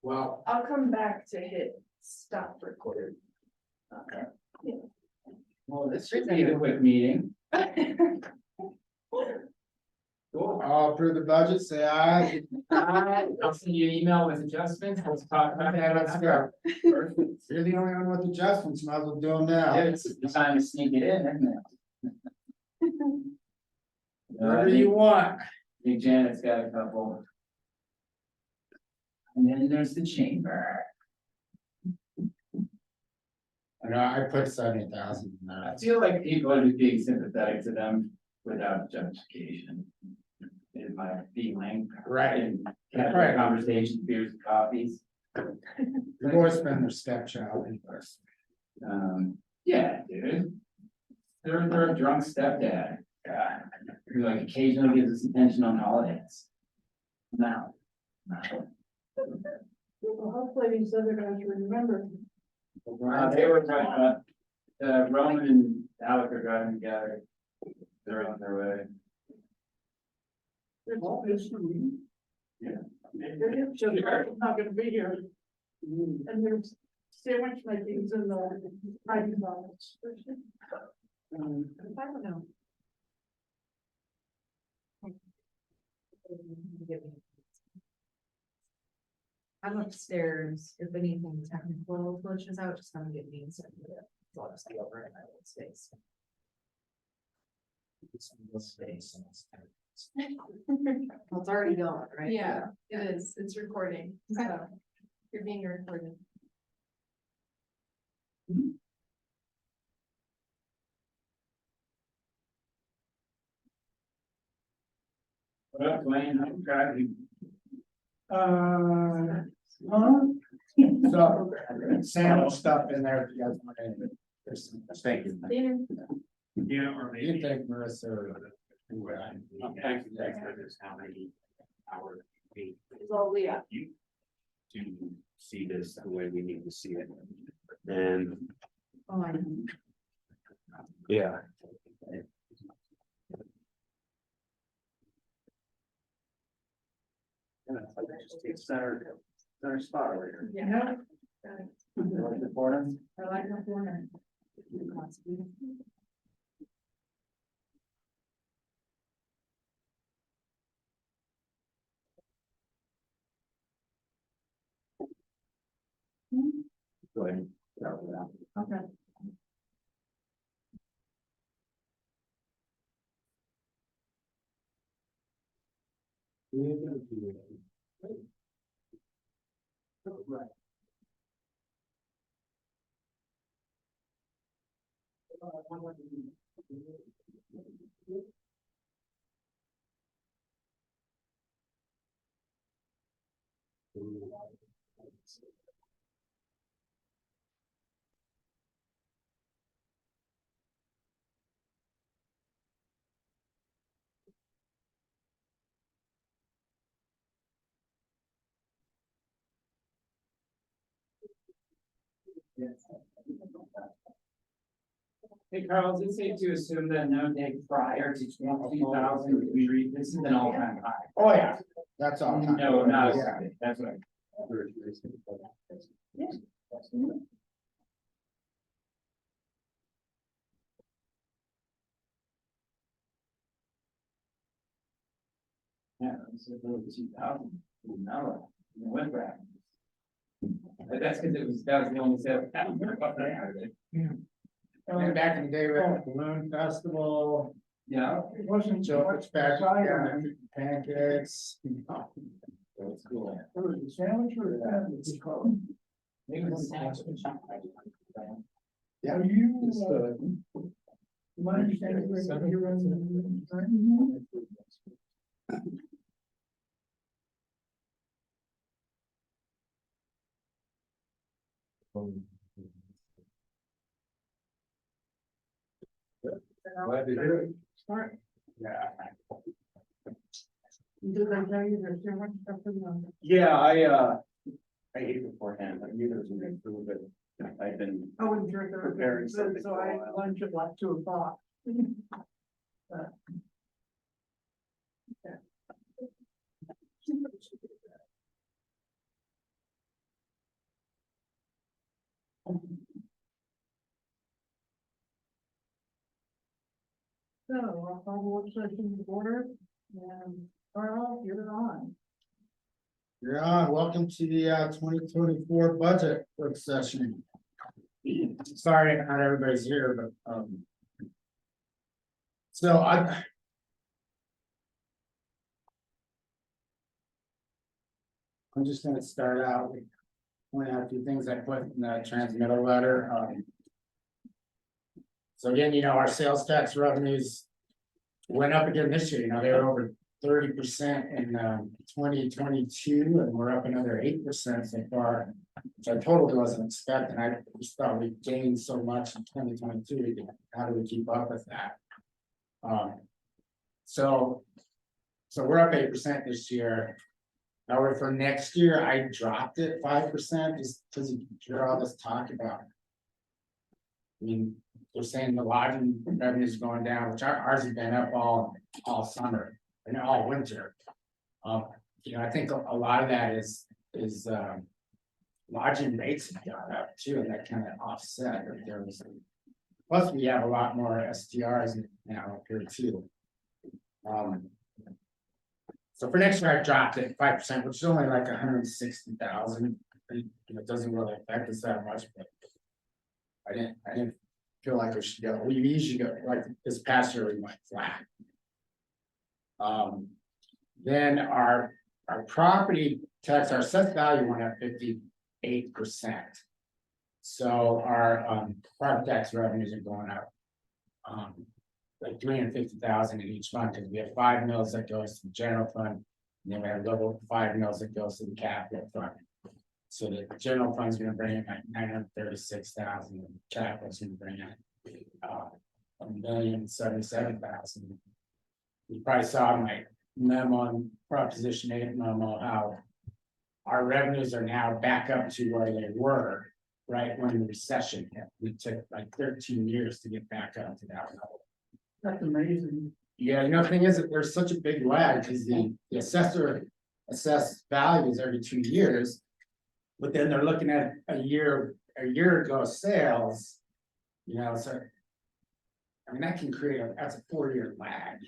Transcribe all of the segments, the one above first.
Well, I'll come back to hit stop record. Okay. Well, this should be a quick meeting. Cool. I'll approve the budget, say aye. I'll send you an email with adjustments. Let's talk about Okay, let's go. Perfect. You're the only one with adjustments, might as well do them now. Yeah, it's the time to sneak it in, isn't it? Whatever you want. Big Janet's got a couple. And then there's the chamber. I know, I put 70,000 in I that. feel like people are just being sympathetic to them without justification. In my feeling. Right. And casual conversation, beers and coffees. Your boy's been their stepchild. anyways. Yeah, dude. They're a drunk stepdad. God, who like occasionally gives us attention on holidays. No. Well, hopefully these other guys remember. They were driving, Roman and Alec are driving together. They're on their way. There's all this for me. Yeah. They're just not gonna be here. And there's sandwich makings in the hiding box. I don't know. I'm upstairs, if anything technical glitches out, just come get me and send me it. So I'll just be over in my little space. Well, it's already going, right? Yeah, it is, it's recording, so you're being recorded. What up, Dwayne? I'm driving. So, sandwich stuff in there if you guys want any. Thank you. Dinner. Yeah, or You maybe. think Marissa or. Thank you, guys, for this, how many hours we It's all Leah. you to see this the way we need to see it. And, Oh, I know. yeah. Yeah, it's like just take center spot right here. Yeah. You like the forum? I like that one. Go ahead. Okay. Hey, Carl, is it safe to assume that no day prior to 2000, we read this is an all-time high? Oh, yeah, that's all. time. No, not, Yeah. that's right. Yeah, this is over 2000, no, it went back. But that's because that was the only sale. And back in the day, we had the balloon festival, Yeah, it wasn't so much back, yeah, pancakes. that's cool. Sandwich or Maybe it was snacks. Yeah. My understanding is that you're Glad to hear it. Smart. Yeah. Did I tell you there's so much stuff in the? Yeah, I ate beforehand, I knew there was gonna be food, but I've been, I wouldn't drink it. Preparing something So for a I had while. lunch at like 2:00. I'll call the work session to order, and Carl, you're on. You're on. Welcome to the 2024 budget work session. Sorry, not everybody's here, but so I'm just gonna start out with pointing out a few things I put in the transmittal letter. So again, our sales tax revenues went up again this year. They were over 30% in 2022, and we're up another 8% so far, which I totally wasn't expecting. I just thought we gained so much in 2022. How do we keep up with that? So we're up 8% this year. However, for next year, I dropped it 5% just because you hear all this talk about. I mean, they're saying the lodging revenue is going down, which ours has been up all summer and all winter. I think a lot of that is lodging rates have gone up too, and that kind of offset. Plus, we have a lot more STRs now up here too. So for next year, I dropped it 5%, which is only like 160,000. It doesn't really affect us that much, but I didn't feel like it should go. We usually go like this past year we went flat. Then our property tax, our assessed value went up 58%. So our property tax revenues are going up. Like 350,000 in each fund, because we have 5 mills that goes to the general fund, and then we have little 5 mills that goes to the capital fund. So the general fund's gonna bring in like 936,000, and capital's gonna bring in $1,077,000. You probably saw my memo on Proposition 8 memo how our revenues are now back up to where they were right when the recession hit. We took like 13 years to get back up to that level. That's amazing. Yeah, the thing is that there's such a big lag because the assessor assess values every 2 years. But then they're looking at a year ago sales, so. I mean, that can create that's a 4-year lag.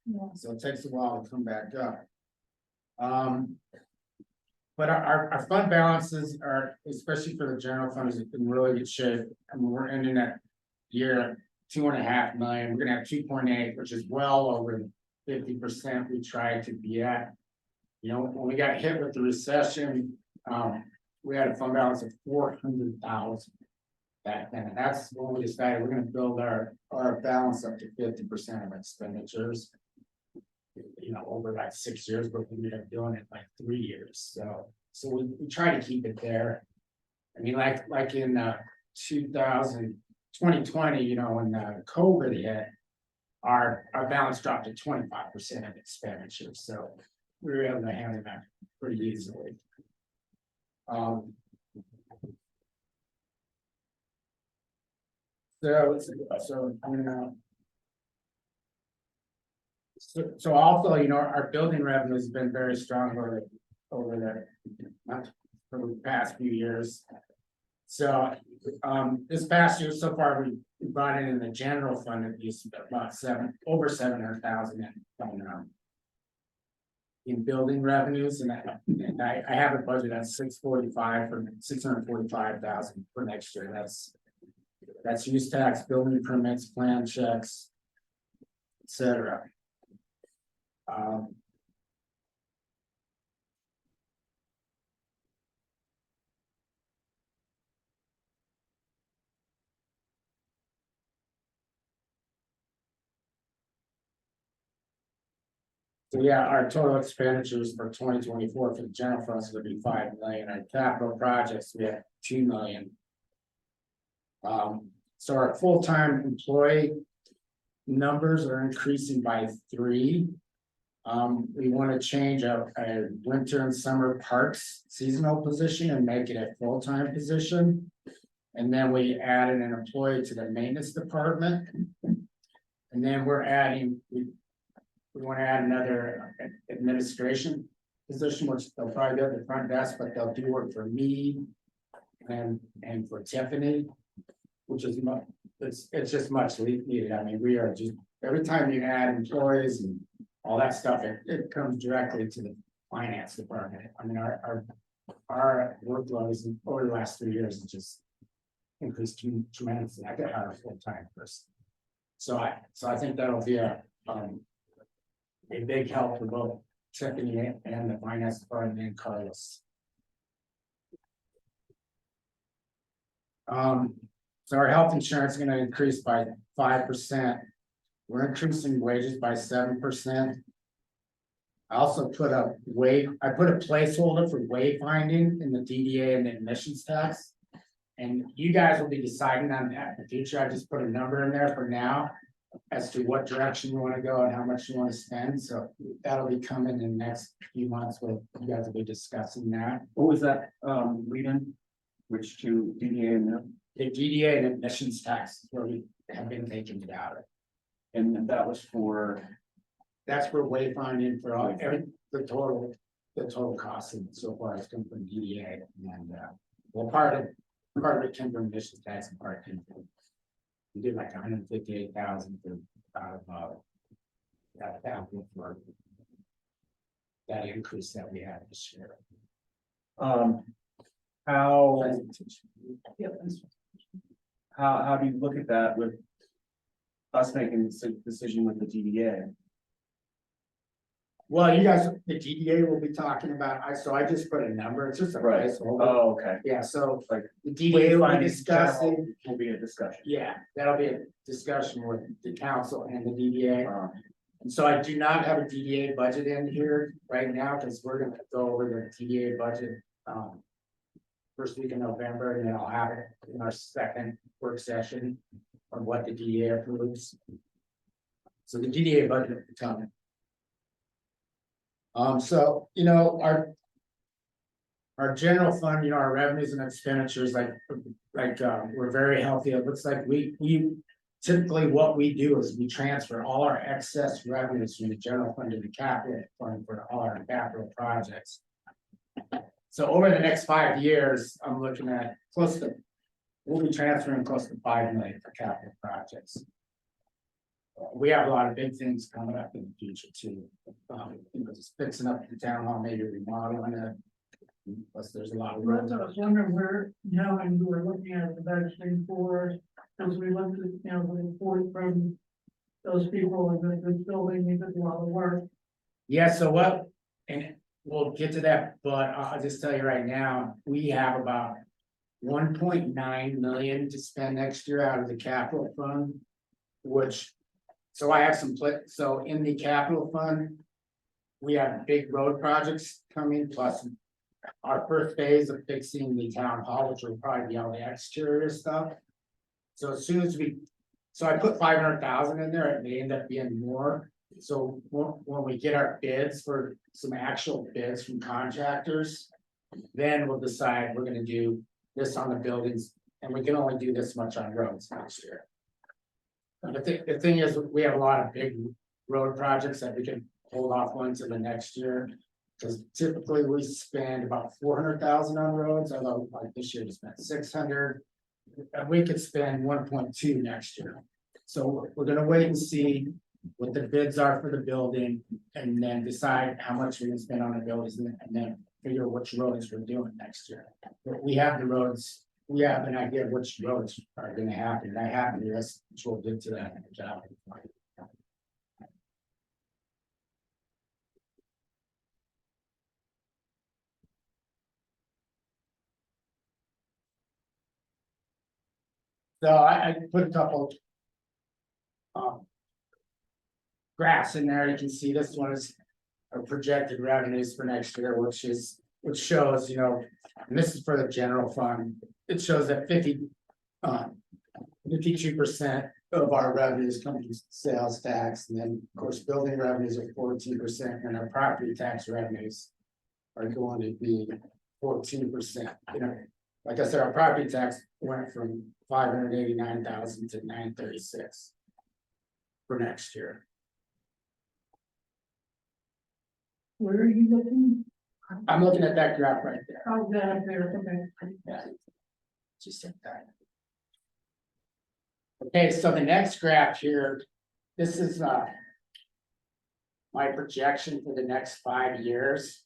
Yeah. So it takes a while to come back up. But our fund balances are, especially for the general fund, is in really good shape. I mean, we're ending that year 2.5 million. We're gonna have 2.8, which is well over 50% we tried to be at. When we got hit with the recession, we had a fund balance of 400,000 back then. And that's when we decided we're gonna build our balance up to 50% of expenditures. Over like 6 years, but we ended up doing it like 3 years. So we try to keep it there. I mean, like in 2020, when COVID hit, our balance dropped to 25% of expenditures. So we were able to handle that pretty easily. So also, our building revenue has been very strong over the past few years. So this past year so far, we brought in the general fund at least about over 700,000 in building revenues, and I have a budget at 645,000 for next year. That's use tax, building permits, plan checks, etc. So yeah, our total expenditures for 2024 for the general fund is going to be 5 million. Our capital projects, we have 2 million. So our full-time employee numbers are increasing by 3. We want to change a winter and summer parks seasonal position and make it a full-time position. And then we added an employee to the maintenance department. And then we're adding, we want to add another administration position, which they'll probably go to the front desk, but they'll do work for me and for Tiffany, which is it's just much needed. I mean, we are just every time you add employees and all that stuff, it comes directly to the finance department. I mean, our workload is over the last 3 years, it just increased tremendously. I could hire a full-time person. So I think that'll be a big help for both Tiffany and the finance department and Carlos. So our health insurance is gonna increase by 5%. We're increasing wages by 7%. I also put a placeholder for wayfinding in the DDA and the admissions tax. And you guys will be deciding on that in the future. I just put a number in there for now as to what direction you want to go and how much you want to spend. So that'll be coming in the next few months where you guys will be discussing that. What was that, lead-in? Which to DDA and them? The DDA and admissions tax is where we have been thinking about it. And that was for, That's for wayfinding for all, the total cost and so far it's come from DDA and, well, part of it came from admissions tax and part came from. We did like 158,000 for, that for that increase that we had this year. how do you look at that with us making this decision with the DDA? Well, you guys, the DDA will be talking about, I just put a number, it's just a Right. placeholder. Oh, okay. Yeah, so Like the DDA will be wayfinding discussing, general will be a discussion. yeah, that'll be a discussion with the council and the DDA. Um, And so I do not have a DDA budget in here right now, because we're gonna go over the DDA budget, first week in November, and then I'll have it in our second work session on what the DDA approves. So the DDA budget will be coming. So, you know, our general fund, you know, our revenues and expenditures, we're very healthy. It looks like we typically what we do is we transfer all our excess revenues from the general fund to the capital fund for all our capital projects. So over the next 5 years, I'm looking at we'll be transferring close to 5 million for capital projects. We have a lot of big things coming up in the future too. Just fixing up the town hall, maybe remodeling it. Plus, there's a lot of roads. I was wondering where, now, and we were looking at the budgeting for, as we looked at, you know, the report from those people in the building, they did a lot of work. Yeah, so what, and we'll get to that, but I'll just tell you right now, we have about 1.9 million to spend next year out of the capital fund. So I have so in the capital fund. We have big road projects coming, plus our first phase of fixing the town hall, which will probably be all the exterior stuff. So as soon as I put 500,000 in there, it may end up being more. So when we get our bids for some actual bids from contractors, then we'll decide we're gonna do this on the buildings, and we can only do this much on roads next year. The thing is, we have a lot of big road projects that we can hold off on to the next year. Because typically we spend about 400,000 on roads, although like this year we spent 600. And we could spend 1.2 next year. So we're gonna wait and see what the bids are for the building and then decide how much we're gonna spend on the buildings and then figure which roads we're doing next year. But we have the roads, we have an idea of which roads are gonna happen. That happened to us, which we'll get to that in a job. So I put a couple. Graphs in there, you can see this one is our projected revenues for next year, which shows, you know, and this is for the general fund. It shows that 52% of our revenues come from sales tax, and then, of course, building revenues are 14%, and our property tax revenues are going to be 14%. You know, like I said, our property tax went from 589,000 to 936 for next year. Where are you looking? I'm looking at that graph right there. Oh, that there, okay. Yeah. Just like that. Okay, so the next graph here this is, my projection for the next 5 years.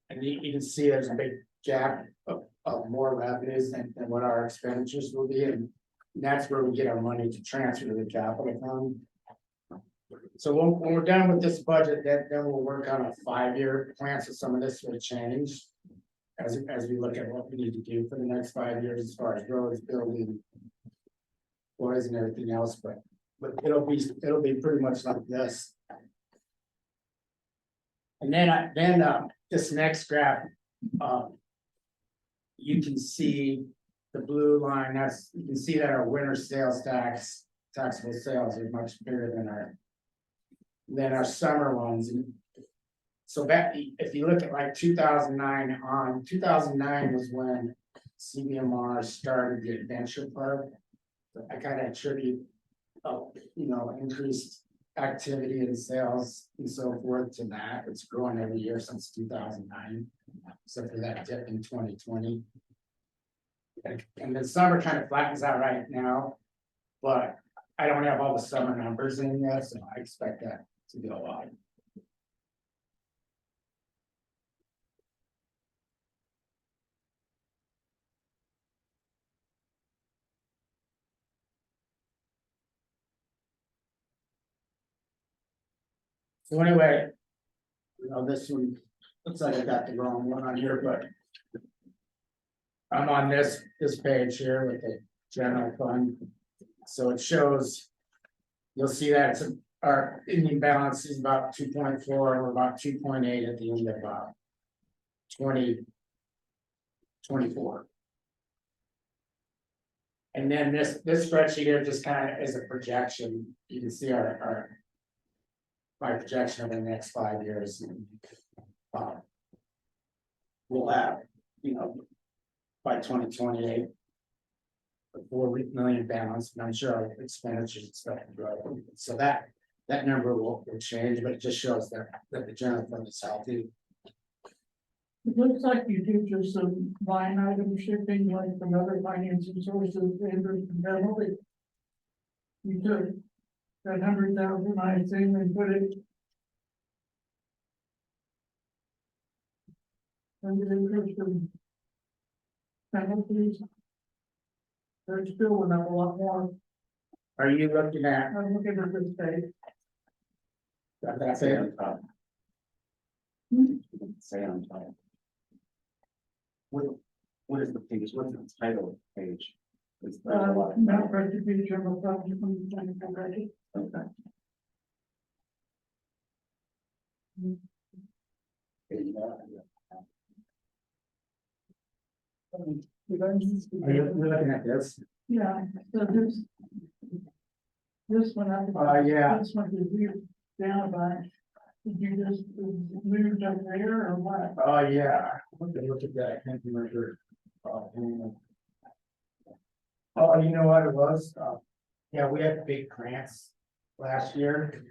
And you can see there's a big gap of more revenues than what our expenditures will be, and that's where we get our money to transfer to the capital fund. So when we're done with this budget, then we'll work on a 5-year plan, so some of this will change. As we look at what we need to do for the next 5 years as far as roads, building. Boys and everything else, but it'll be pretty much like this. And then this next graph, you can see the blue line, you can see that our winter sales tax, taxable sales are much bigger than our summer ones. And so that, if you look at like 2009 on, 2009 was when CBMR started the adventure park. So I kind of attribute, increased activity and sales and so forth to that. It's growing every year since 2009, except for that dip in 2020. And the summer kind of flattens out right now, but I don't have all the summer numbers in yet, so I expect that to go up. So anyway, this one, looks like I got the wrong one on here, but I'm on this page here with the general fund. So it shows, you'll see that it's our ending balance is about 2.4, and we're about 2.8 at the end of 2024. And then this spreadsheet here just kind of is a projection. You can see my projection over the next 5 years. We'll have, by 2028. A $4 million balance, and I'm sure our expenditures and stuff will grow. So that number will change, but it just shows that the general fund is healthy. It looks like you did just some line item shifting, like from other financing sources, and comparably. You took that 100,000, I assume, and put it. Under interest and penalties. There's still went up a lot more. Are you looking at? I'm looking at this page. That's it. Say on top. What is the page? What's the title of the page? It's Not retribution of property from the general budget. okay. Are you looking at this? Yeah, so this one up. Yeah. This one is here down by, did you just moved up there or what? Oh, yeah. Look at that. I can't remember. Oh, you know what it was? Yeah, we had big grants last year.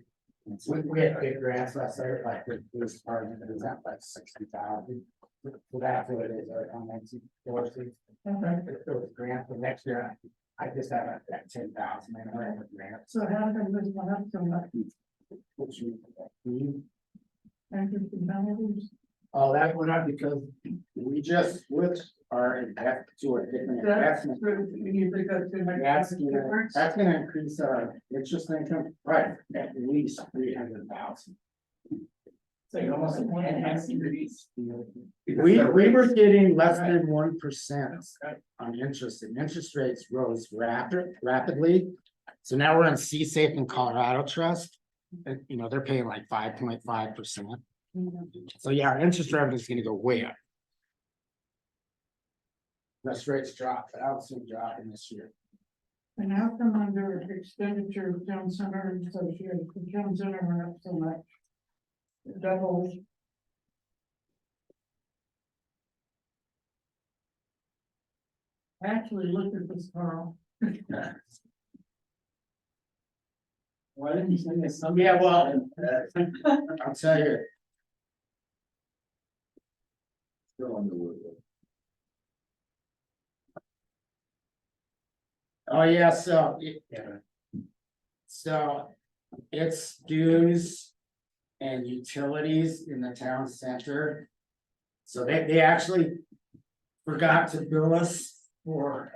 We had big grants last year, like the police department, it was at like 60,000. So that's what it is, on that forces. Okay, If there was grant for next year, I just have that 10,000 and I have a grant. so how come this one up so much? Which you. Interest and penalties? Oh, that went up because we just switched our invest to a different That's investment. true. You think that's gonna make That's a gonna, difference? that's gonna increase our interest income, right, at least 300,000. It's like almost a 1.5 increase. We were getting less than 1% on interest, and interest rates rose rapidly. So now we're in C-Safe and Colorado Trust, and they're paying like 5.5%. So yeah, our interest revenue is gonna go way up. Interest rates drop, but I don't see them dropping this year. And how come under expenditure of town center and associated, the town center went up so much? Double. I actually looked at this, Carl. Why didn't you send us some? Yeah, well, I'll tell you. Still on the wood. Oh, yeah, so. So. It's dues and utilities in the town center. So they actually forgot to bill us for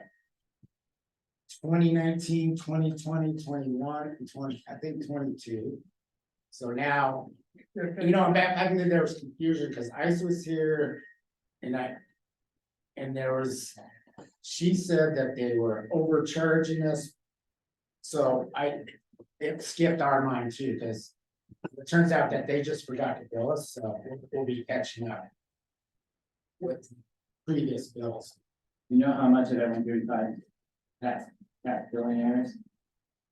2019, 2020, 21, and 20, I think 22. So now, you know, back then there was confusion because ICE was here and and there was, she said that they were overcharging us. So it skipped our mind too, because it turns out that they just forgot to bill us, so we'll be catching up with previous bills. You know how much of that 135 tax billionaires?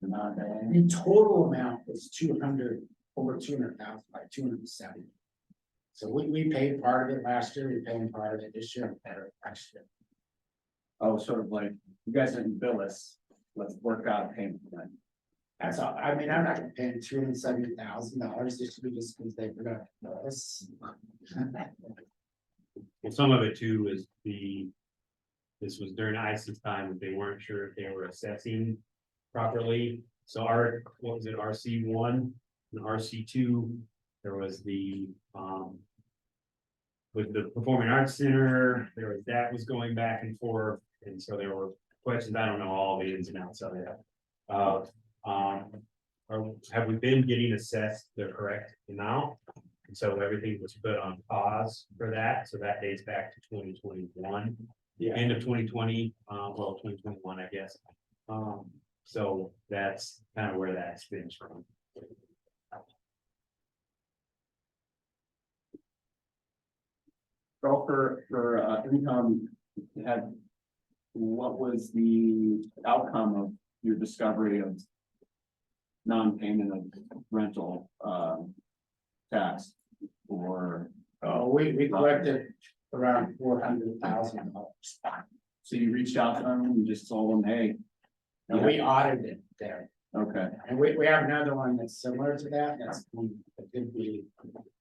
The amount that- The total amount was 200, over 200,000, like 270. So we paid part of it last year, we paid part of it this year, and part of it next year. Oh, sort of like, you guys didn't bill us, let's work out a payment then. That's all, I mean, I'm not gonna pay $270,000 just because they forgot to bill us. Well, some of it too is this was during ICE's time, that they weren't sure if they were assessing properly. So what was it, RC1 and RC2, there was with the Performing Arts Center, that was going back and forth, and so there were questions, I don't know all the ins and outs of it. Have we been getting assessed the correct amount? And so everything was put on pause for that, so that dates back to 2021. Yeah. End of 2020, 2021, I guess. So that's kind of where that spins from. So for income, what was the outcome of your discovery of non-payment of rental tax or? We collected around $400,000. So you reached out to them and just told them, hey, And we audited there, okay, and we have another one that's similar to that, it could be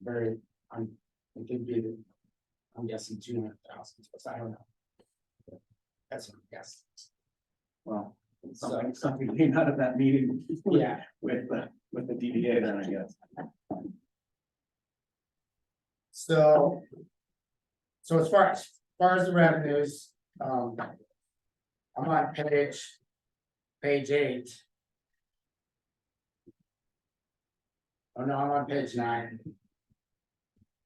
very, it could be, I'm guessing 200,000, but I don't know. That's what I'm guessing. well, something came out of that meeting. Yeah. With the DDA then, I guess. So as far as the revenues, I'm on page 8. Oh, no, I'm on page 9.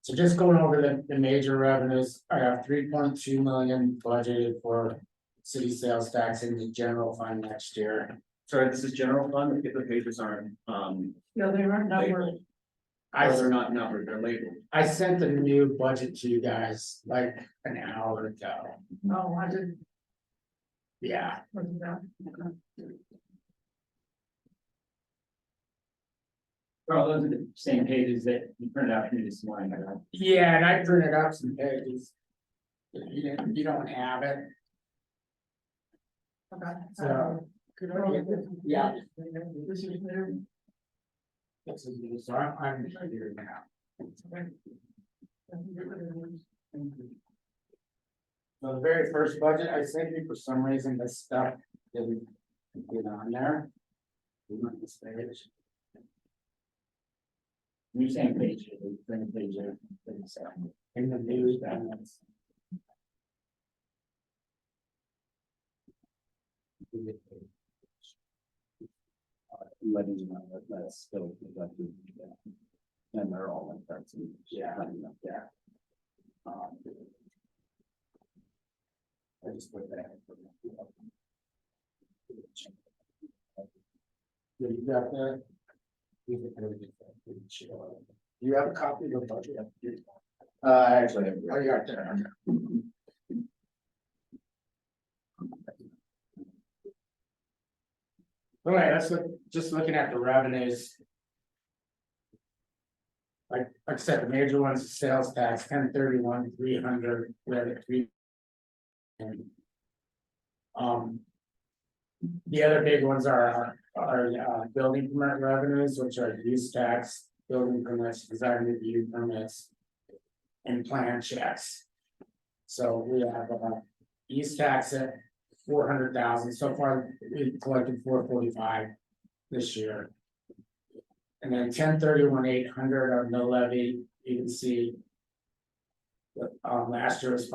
So just going over the major revenues, I have 3.2 million budgeted for city sales tax in the general fund next year. Sorry, this is general fund, if the pages aren't, Yeah, they aren't numbered. they're not numbered, they're labeled. I sent the new budget to you guys like an hour ago. No, I didn't. Yeah, Look at that. Well, those are the same pages that you printed out for me this morning, right? yeah, and I printed up some pages. You don't have it. Okay. So, Could I get this? Yeah. This is there. So I'm here now. So the very first budget I sent you, for some reason, this stuff didn't get on there. We went this page. You're saying page, page there. In the news, that's. Letting you know that that's still deducted. And they're all like that. Yeah. I just put that. Yeah, you got that? You have a copy of the budget? Actually. Oh, you got there. All right, let's look, just looking at the revenues. Like I said, the major ones, is sales tax, 1031, 300, we have it 3. And the other big ones are building permit revenues, which are use tax, building permits, design review permits. And plan checks. So we have use tax at 400,000, so far we collected 445 this year. And then 10/31/800 of no levy, you can see. Last year was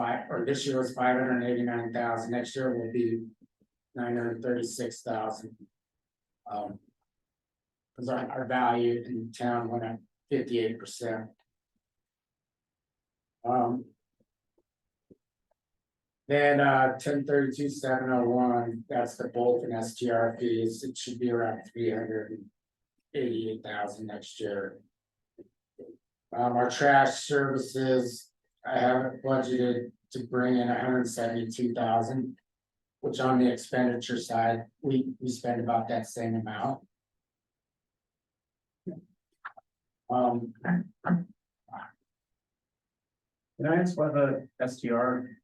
this year was 589,000, next year will be 936,000. Cause our value in town went up 58%. Then 10/32/701, that's the bolt and STR fees, it should be around 388,000 next year. Our trash services, I have it budgeted to bring in 172,000. Which on the expenditure side, we spend about that same amount. Can I ask why the STR?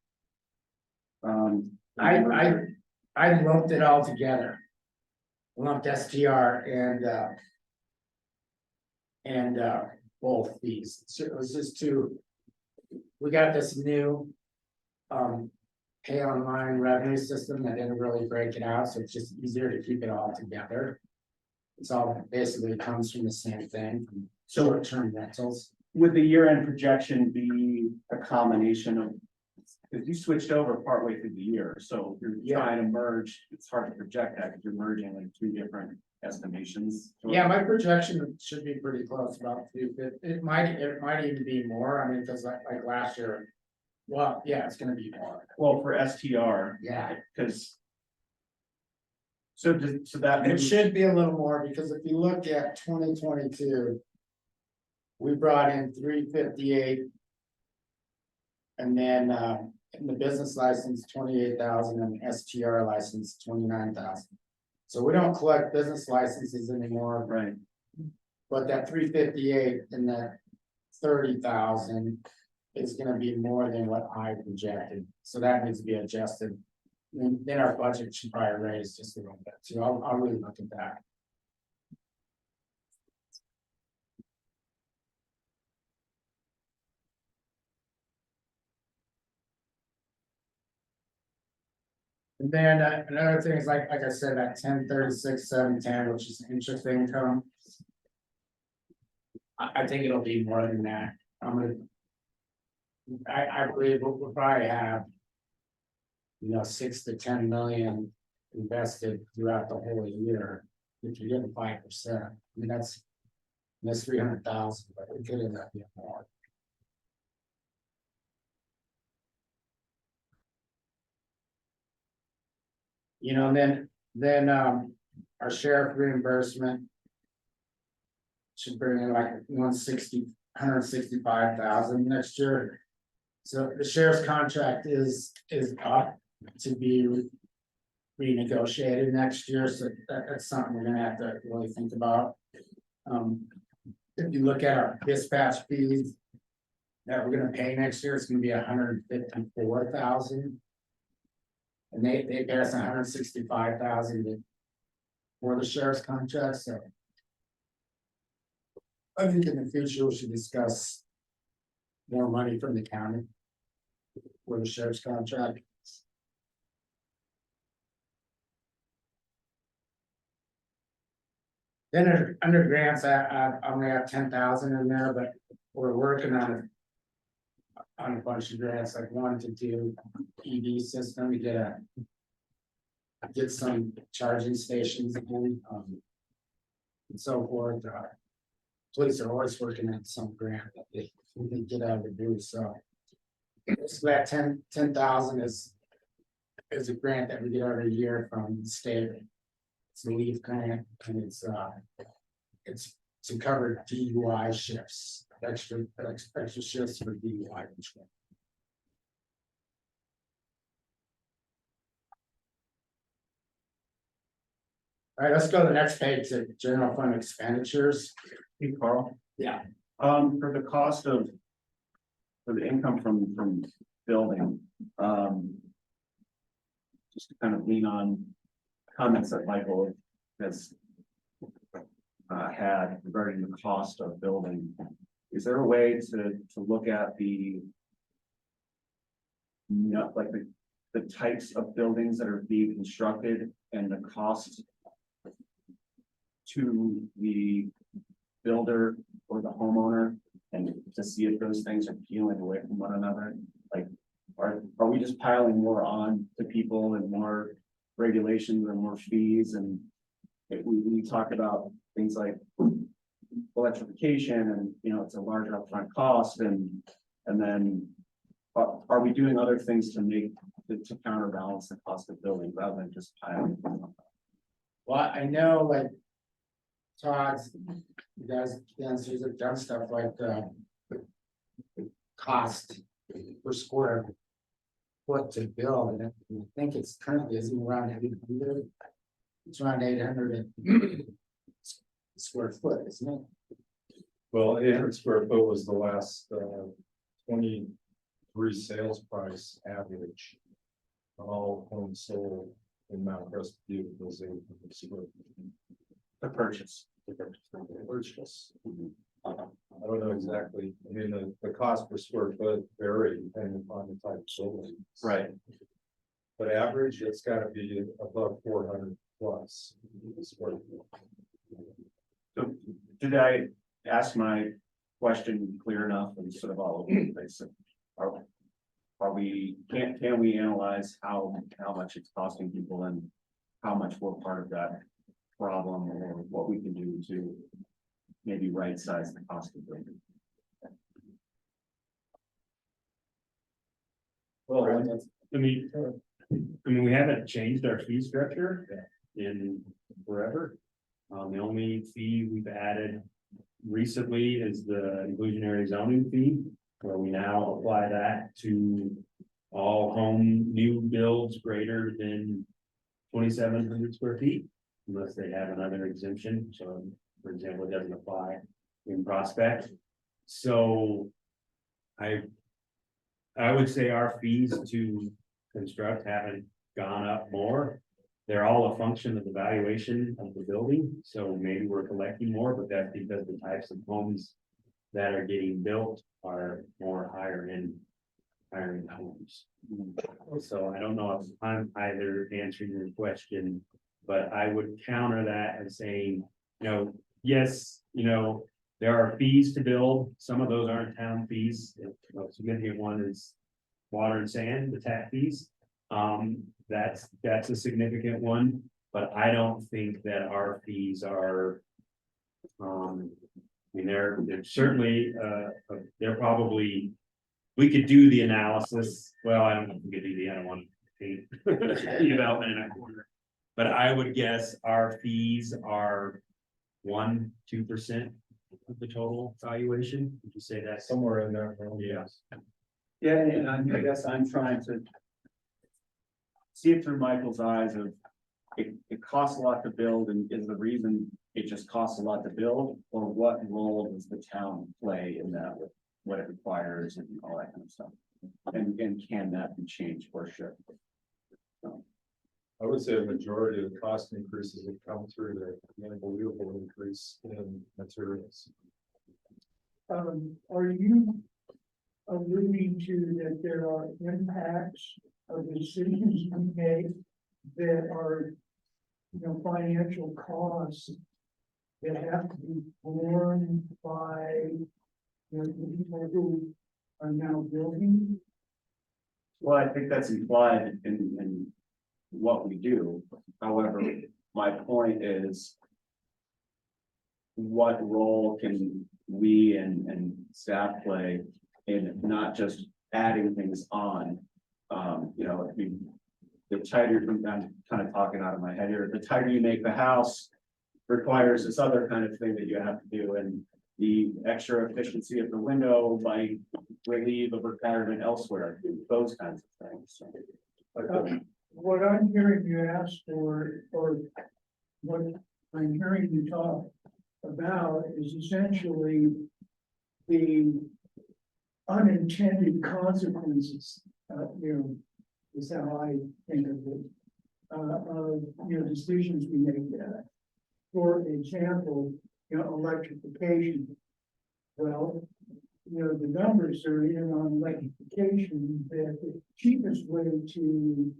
I lumped it all together. Lumped STR and both fees, so it was just two. We got this new pay online revenue system that didn't really break it out, so it's just easier to keep it all together. It's all basically comes from the same thing, from short-term rentals. Would the year-end projection be a combination of? Because you switched over partway through the year, so you're trying to merge, it's hard to project that because you're merging like two different estimations. Yeah, my projection should be pretty close, about 250. It might even be more, I mean, because like last year. Well, yeah, it's gonna be more, Well, for STR, yeah. because. So that It means, should be a little more, because if you look at 2022. We brought in 358. And then in the business license, 28,000, and STR license, 29,000. So we don't collect business licenses anymore, right, but that 358 and that 30,000. Is gonna be more than what I projected, so that needs to be adjusted. And then our budget should probably raise just a little bit, so I'll really look at that. And then another thing is like I said, that 10/36/710, which is interest income. I think it'll be more than that. I believe we'll probably have. 6 to 10 million invested throughout the whole year. If you're getting 5%, I mean, that's 300,000, but it could end up being more. And then our sheriff reimbursement. Should bring in like 165,000 next year. So the sheriff's contract is up to be renegotiated next year, so that's something we're gonna have to really think about. If you look at our dispatch fees. That we're gonna pay next year, it's gonna be 154,000. And they pay us 165,000 for the sheriff's contract, so. I think in the future, we should discuss. More money from the county. For the sheriff's contract. Then under grants, I'm gonna have 10,000 in there, but we're working on. On a bunch of grants, like one to do EV system to get some charging stations in, and so forth. Police are always working on some grant that they get out of the blue, so. So that 10,000 is a grant that we get every year from the state. It's a LEAF grant, and it's to cover DUI shifts, extra shifts for DUI control. All right, let's go to the next page to general fund expenditures. hey Carl. Yeah. For the cost of. For the income from building, just to kind of lean on comments that Michael has. Had regarding the cost of building, is there a way to look at the. Like the types of buildings that are being constructed and the cost. To the builder or the homeowner? And to see if those things are peeling away from one another, like, are we just piling more on to people and more regulations and more fees and if we talk about things like electrification and, you know, it's a larger upfront cost and then are we doing other things to make, to counterbalance the cost of building rather than just piling? Well, I know like. Todd's, you guys, dancers have done stuff like, the cost per square foot to build, and I think it's currently isn't around 800. It's around 800 square foot, isn't it? Well, 800 square foot was the last 23 sales price average. All homes sold in Mount Crested View was 800 square feet. The purchase. Purchase. I don't know exactly, I mean, the cost per square foot vary depending upon the type of building. Right. But average, it's gotta be above 400 plus square feet. So did I ask my question clear enough and sort of all over the place? Are we, can we analyze how much it's costing people and how much we're part of that problem or what we can do to maybe right size the cost of building? Well, I mean, we haven't changed our fee structure in forever. The only fee we've added recently is the inclusionary zoning fee, where we now apply that to all home new builds greater than 2,700 square feet, unless they have another exemption. So, for example, it doesn't apply in Prospect. So I would say our fees to construct haven't gone up more. They're all a function of the valuation of the building, so maybe we're collecting more, but that's because the types of homes that are getting built are more higher end homes. So I don't know if I'm either answering your question, but I would counter that and saying, you know, yes, you know, there are fees to build. Some of those aren't town fees. The most significant one is water and sand, the tap fees. That's a significant one, but I don't think that our fees are. I mean, they're certainly, they're probably, we could do the analysis. Well, I don't know if we could do I don't want to paint development in a corner. But I would guess our fees are 1-2% of the total valuation. Would you say that? Somewhere in there. Yes. Yeah, and I guess I'm trying to see it through Michael's eyes of it costs a lot to build and is the reason it just costs a lot to build, or what role does the town play in that with what it requires and all that kind of stuff? And can that be changed for sure? So, I would say a majority of the cost increases have come through the unbelievable increase in materials. Are you alluding to that there are impacts of decisions you make that are, you know, financial costs that have to be borne by, you know, the people who are now building? well, I think that's implied in what we do. However, my point is, what role can we and staff play in not just adding things on? You know, I mean, the tighter, I'm kind of talking out of my head here, the tighter you make the house requires this other kind of thing that you have to do, and the extra efficiency of the window might relieve a requirement elsewhere, those kinds of things. So, What I'm hearing you ask for, or what I'm hearing you talk about is essentially the unintended consequences, you know, is how I think of it, of, you know, decisions we make. For example, you know, electrification. Well, you know, the numbers are in on electrification that the cheapest way to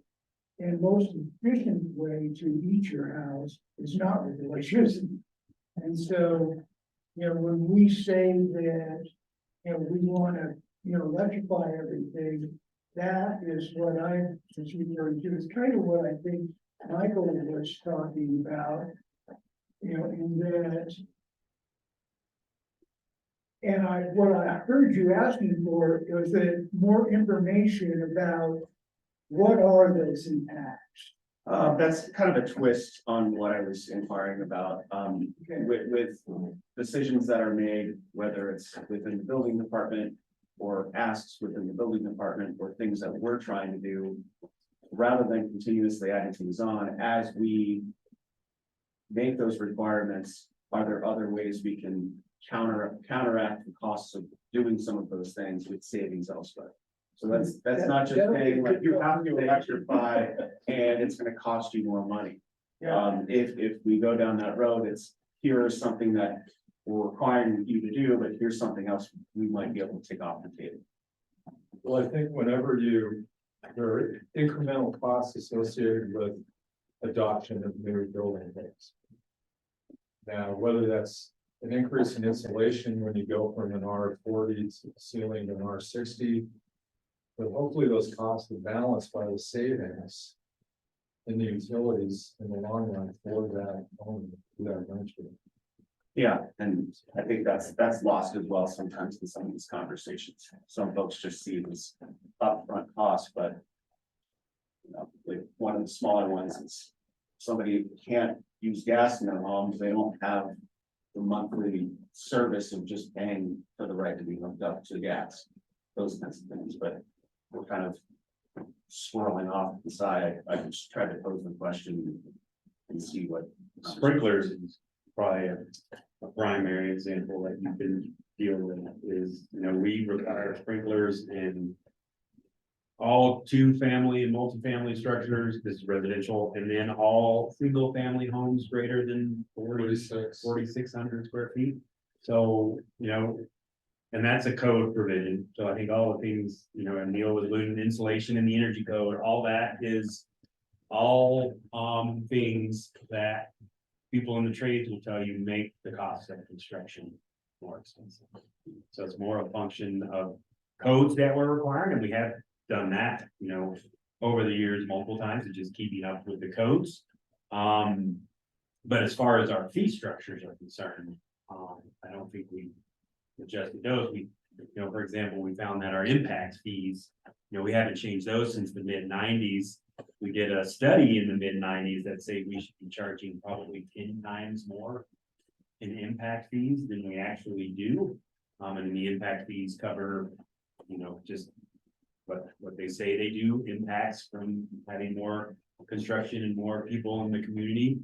and most efficient way to heat your house is not with electricity. And so you know, when we say that, you know, we wanna, you know, electrify everything, that is what I was referring to, is kind of what I think Michael was talking about. You know, in that. And what I heard you asking for was that more information about what are those impacts? That's kind of a twist on what I was inquiring about, Okay. with decisions that are made, whether it's within the building department. Or asks within the building department, or things that we're trying to do. Rather than continuously adding things on, as we. Make those requirements, are there other ways we can counteract the costs of doing some of those things with savings elsewhere? So that's not just saying like you have to electrify and it's gonna cost you more money. If we go down that road, it's here's something that we're requiring you to do, but here's something else we might be able to take off the table. Well, I think whenever there are incremental costs associated with adoption of new building things. Now, whether that's an increase in insulation when you go from an R40 to ceiling to an R60. But hopefully those costs are balanced by the savings in the utilities in the long run for that owner, that venture. Yeah, and I think that's lost as well sometimes in some of these conversations. Some folks just see this upfront cost, but. You know, like one of the smaller ones is somebody can't use gas in their homes, they don't have the monthly service of just paying for the right to be hooked up to gas. Those kinds of things, but we're kind of swirling off the side. I just tried to pose the question and see what. Sprinklers is probably a primary example that you can deal with is, you know, we require sprinklers in all 2-family and multifamily structures, this is residential, and then all single-family homes greater than 4,600 square feet. So, you know, and that's a code provision. So I think all the things, you know, and Neil was alluding to insulation in the energy code, all that is all things that people in the trades will tell you make the cost of construction more expensive. So it's more a function of codes that we're requiring, and we have done that, you know, over the years multiple times, and just keeping up with the codes. But as far as our fee structures are concerned, I don't think we adjusted those. We, you know, for example, we found that our impact fees, you know, we haven't changed those since the mid-90s. We did a study in the mid-90s that say we should be charging probably 10 times more in impact fees than we actually do. And the impact fees cover, you know, just what they say they do, impacts from having more construction and more people in the community.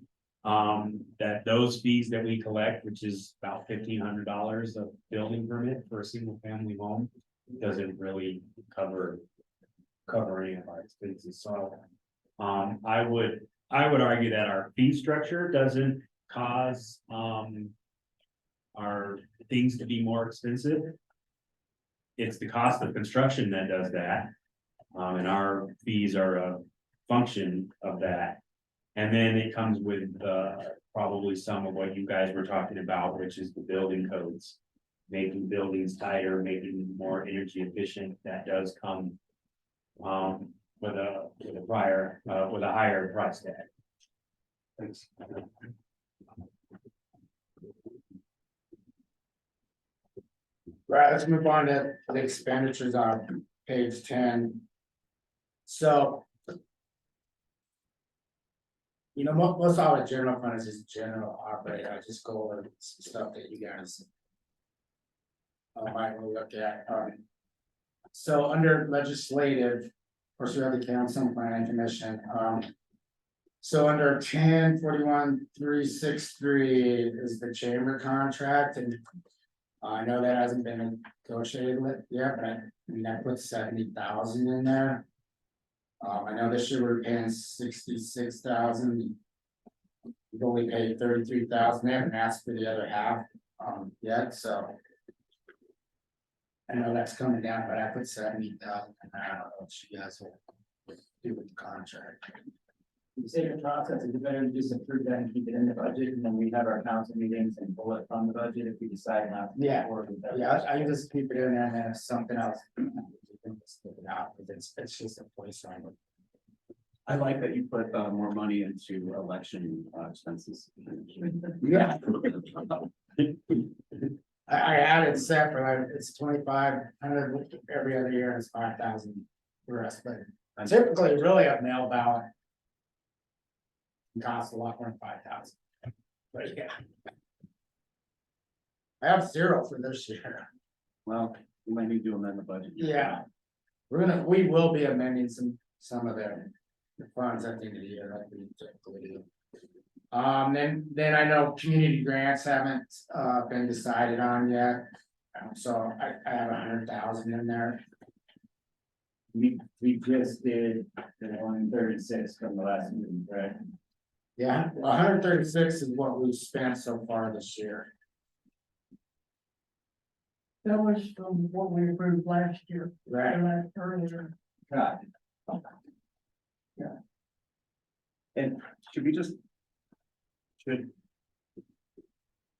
That those fees that we collect, which is about $1,500 of building permit for a single family home, doesn't really cover any of our expenses. So I would argue that our fee structure doesn't cause our things to be more expensive. It's the cost of construction that does that. And our fees are a function of that. And then it comes with probably some of what you guys were talking about, which is the building codes. Making buildings tighter, making them more energy efficient. That does come with a higher price tag. Thanks. Right, let's move on to the expenditures on page 10. So. You know, most all the general fund is just general operating. I just go over some stuff that you guys. Might want to look at. So under legislative, of course, we have the council and planning commission. So under 1041-363 is the chamber contract, and I know that hasn't been negotiated with yet, but I mean, I put 70,000 in there. I know this year we're paying 66,000. We've only paid 33,000. They haven't asked for the other half yet, so. I know that's coming down, but I put 70,000. I don't know what you guys will do with the contract. the decision process, is it better to just approve that and keep it in the budget, and then we have our council meetings and pull it from the budget if we decide not to? move Yeah. forward with that? Yeah, I can just keep it in there and then if something else. You can just take it out, because it's just a placeholder. I like that you put more money into election expenses. Yeah. I had it set for like, it's 2,500 every other year, and it's 5,000 the rest, but typically really a mail ballot. Costs a lot more than 5,000. But yeah. I have 0 for this year. Well, we might need to amend the budget. Yeah. We will be amending some of the funds at the end of the year, like we typically do. Then I know community grants haven't been decided on yet. So I have 100,000 in there. We just did the 136 from the last meeting, right? Yeah, 136 is what we've spent so far this year. That was from what we approved last year, Right. or earlier. Got And should we just? Should.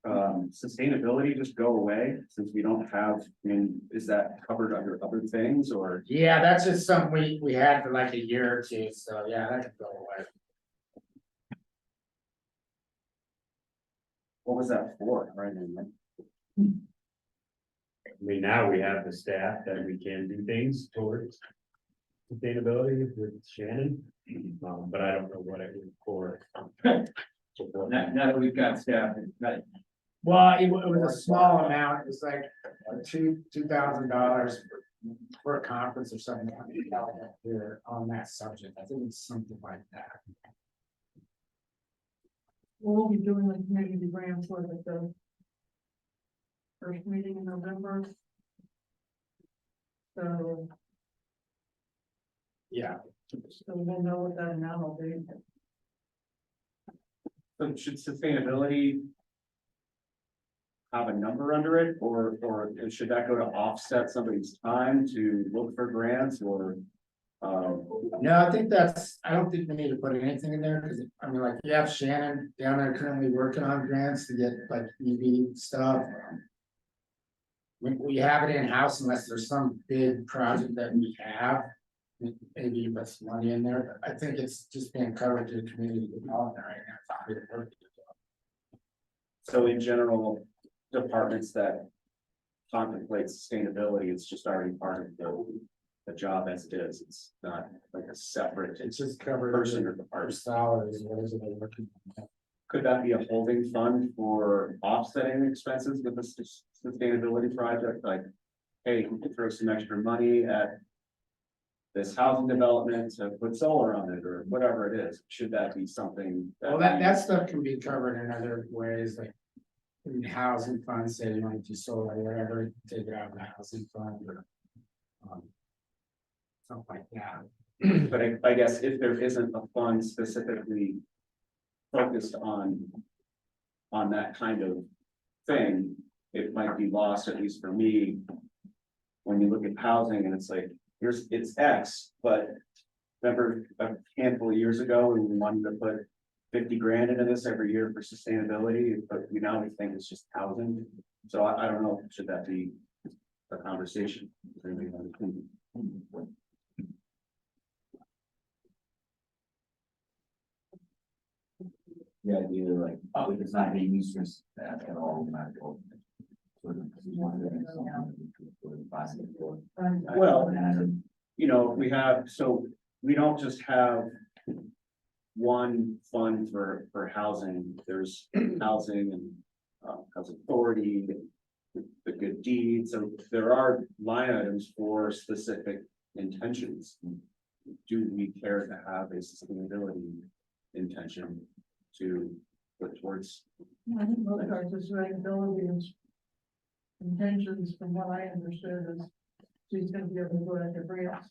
Sustainability just go away since we don't have, I mean, is that covered under other things or? Yeah, that's just something we had for like a year or two, so yeah, that could go away. What was that for, right? I mean, now we have the staff that we can do things towards sustainability with Shannon, but I don't know what it was for. Now that we've got staff, right? Well, it was a small amount, it was like $2,000 for a conference or something. Here on that subject, I think it's something like that. We'll be doing the community grants for the first meeting in November. So Yeah, we'll know what that amount will be. So should sustainability? Have a number under it, or should that go to offset somebody's time to look for grants or? no, I think I don't think we need to put anything in there, because I mean, like, you have Shannon down there currently working on grants to get like EV stuff. We have it in-house unless there's some big project that we have. Maybe you put some money in there, but I think it's just being covered to the community development right now. So in general, departments that contemplate sustainability, it's just already part of the job as it is. It's not like a separate It's just covered. person or Our department. salaries, what is it they're working on? Could that be a holding fund for offsetting expenses with the sustainability project? Like, hey, we could throw some extra money at this housing development to put solar on it or whatever it is. Should that be something? Well, that stuff can be covered in other ways, like. In housing funds, say you want to do solar or whatever, take it out of the housing fund or. Something like that. But I guess if there isn't a fund specifically focused on that kind of thing, it might be lost, at least for me. When you look at housing and it's like, it's X, but remember a handful of years ago, when we wanted to put 50 grand into this every year for sustainability, but we think it's just housing. So I don't know, should that be a conversation? The idea like, if it's not being used at all, we might go. Well, you know, we have, so we don't just have one fund for housing, there's housing and housing authority, the good deeds, so there are line items for specific intentions. Do we care to have a sustainability intention to put towards? I think most of our sustainability is intentions, from what I understood, is she's gonna be able to go after grants.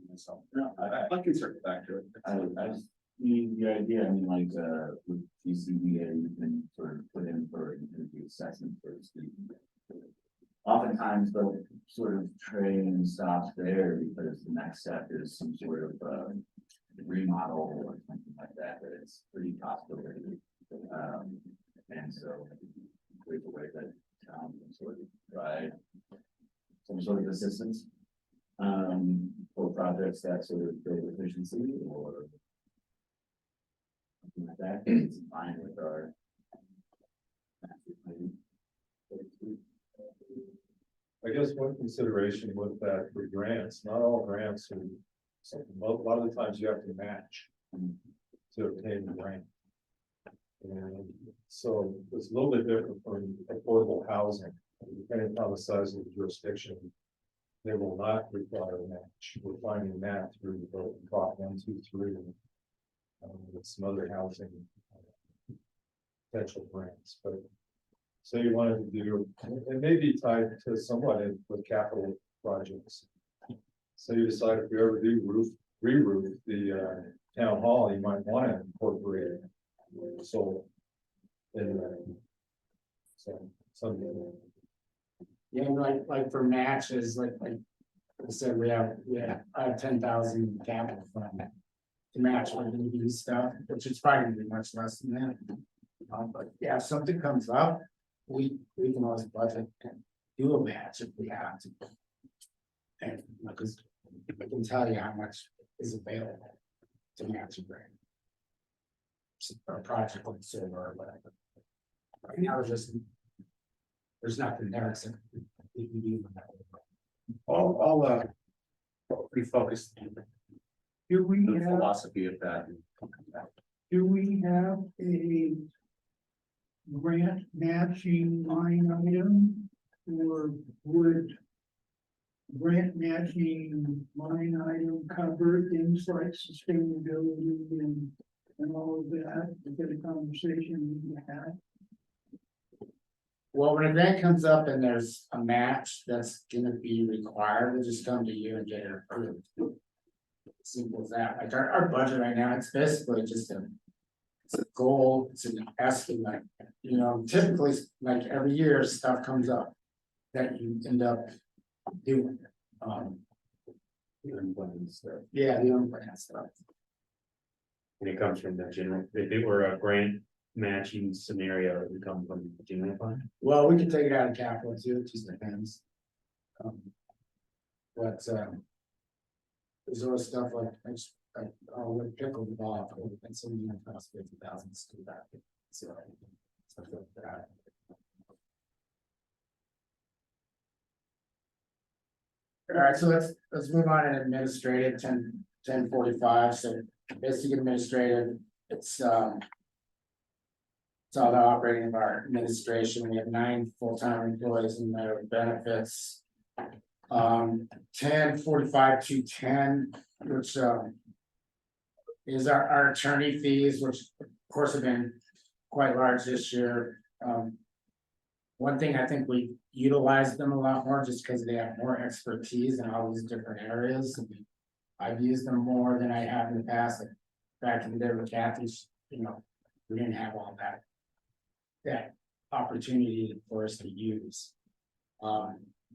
Myself. No, I can circle back to it. I just need the idea, I mean, like, with GCBA, you can sort of put in for the assessment for the student. Oftentimes, though, sort of train stops there because the next step is some sort of, remodel or something like that, but it's pretty costly. And so there's a way that town can sort of provide some sort of assistance, for projects that sort of build efficiency or something like that, it's fine with our master plan. I guess one consideration with that for grants, not all grants are, a lot of the times you have to match to obtain the grant. And so it's a little bit different from affordable housing, depending on the size of the jurisdiction. They will not require a match. We're finding that through the Prop 1, 2, 3. With some other housing potential grants, but so you wanted to do, it may be tied to somewhat with capital projects. So you decide if you ever do re-roof the town hall, you might want to incorporate solar in there. So something. Yeah, like for matches, like I said, I have 10,000 capital fund to match like EV stuff, which is probably gonna be much less than that. But yeah, if something comes up, we can always budget and do a match if we have to. And because I can tell you how much is available to match a grant. Or a project like solar or whatever. Right now, there's nothing there, so we can do that. I'll refocus. Do we The have, philosophy of that. do we have a grant matching line item? Or would grant matching line item cover things like sustainability and all of that? Is that a conversation we had? Well, when a grant comes up and there's a match that's gonna be required, we'll just come to you and get it approved. Simple as that, like our budget right now, it's basically just it's a goal, it's an estimate, you know, typically, like every year, stuff comes up. That you end up doing, Unplanned stuff. yeah, the unplanned stuff. And it comes from the general, if it were a grant matching scenario, it would come from the general fund. Well, we can take it out of capital too, it just depends. But there's always stuff like, with pickleball, and some of them cost 50,000 to do that. So, stuff like that. All right, so let's move on to administrative, 1045, so basic administrative, it's all the operating of our administration, we have 9 full-time employees and their benefits. 1045 to 10, which is our attorney fees, which of course have been quite large this year. One thing, I think we utilize them a lot more just because they have more expertise in all these different areas. I've used them more than I have in the past, like back in there with Kathy's, you know, we didn't have all that opportunity for us to use.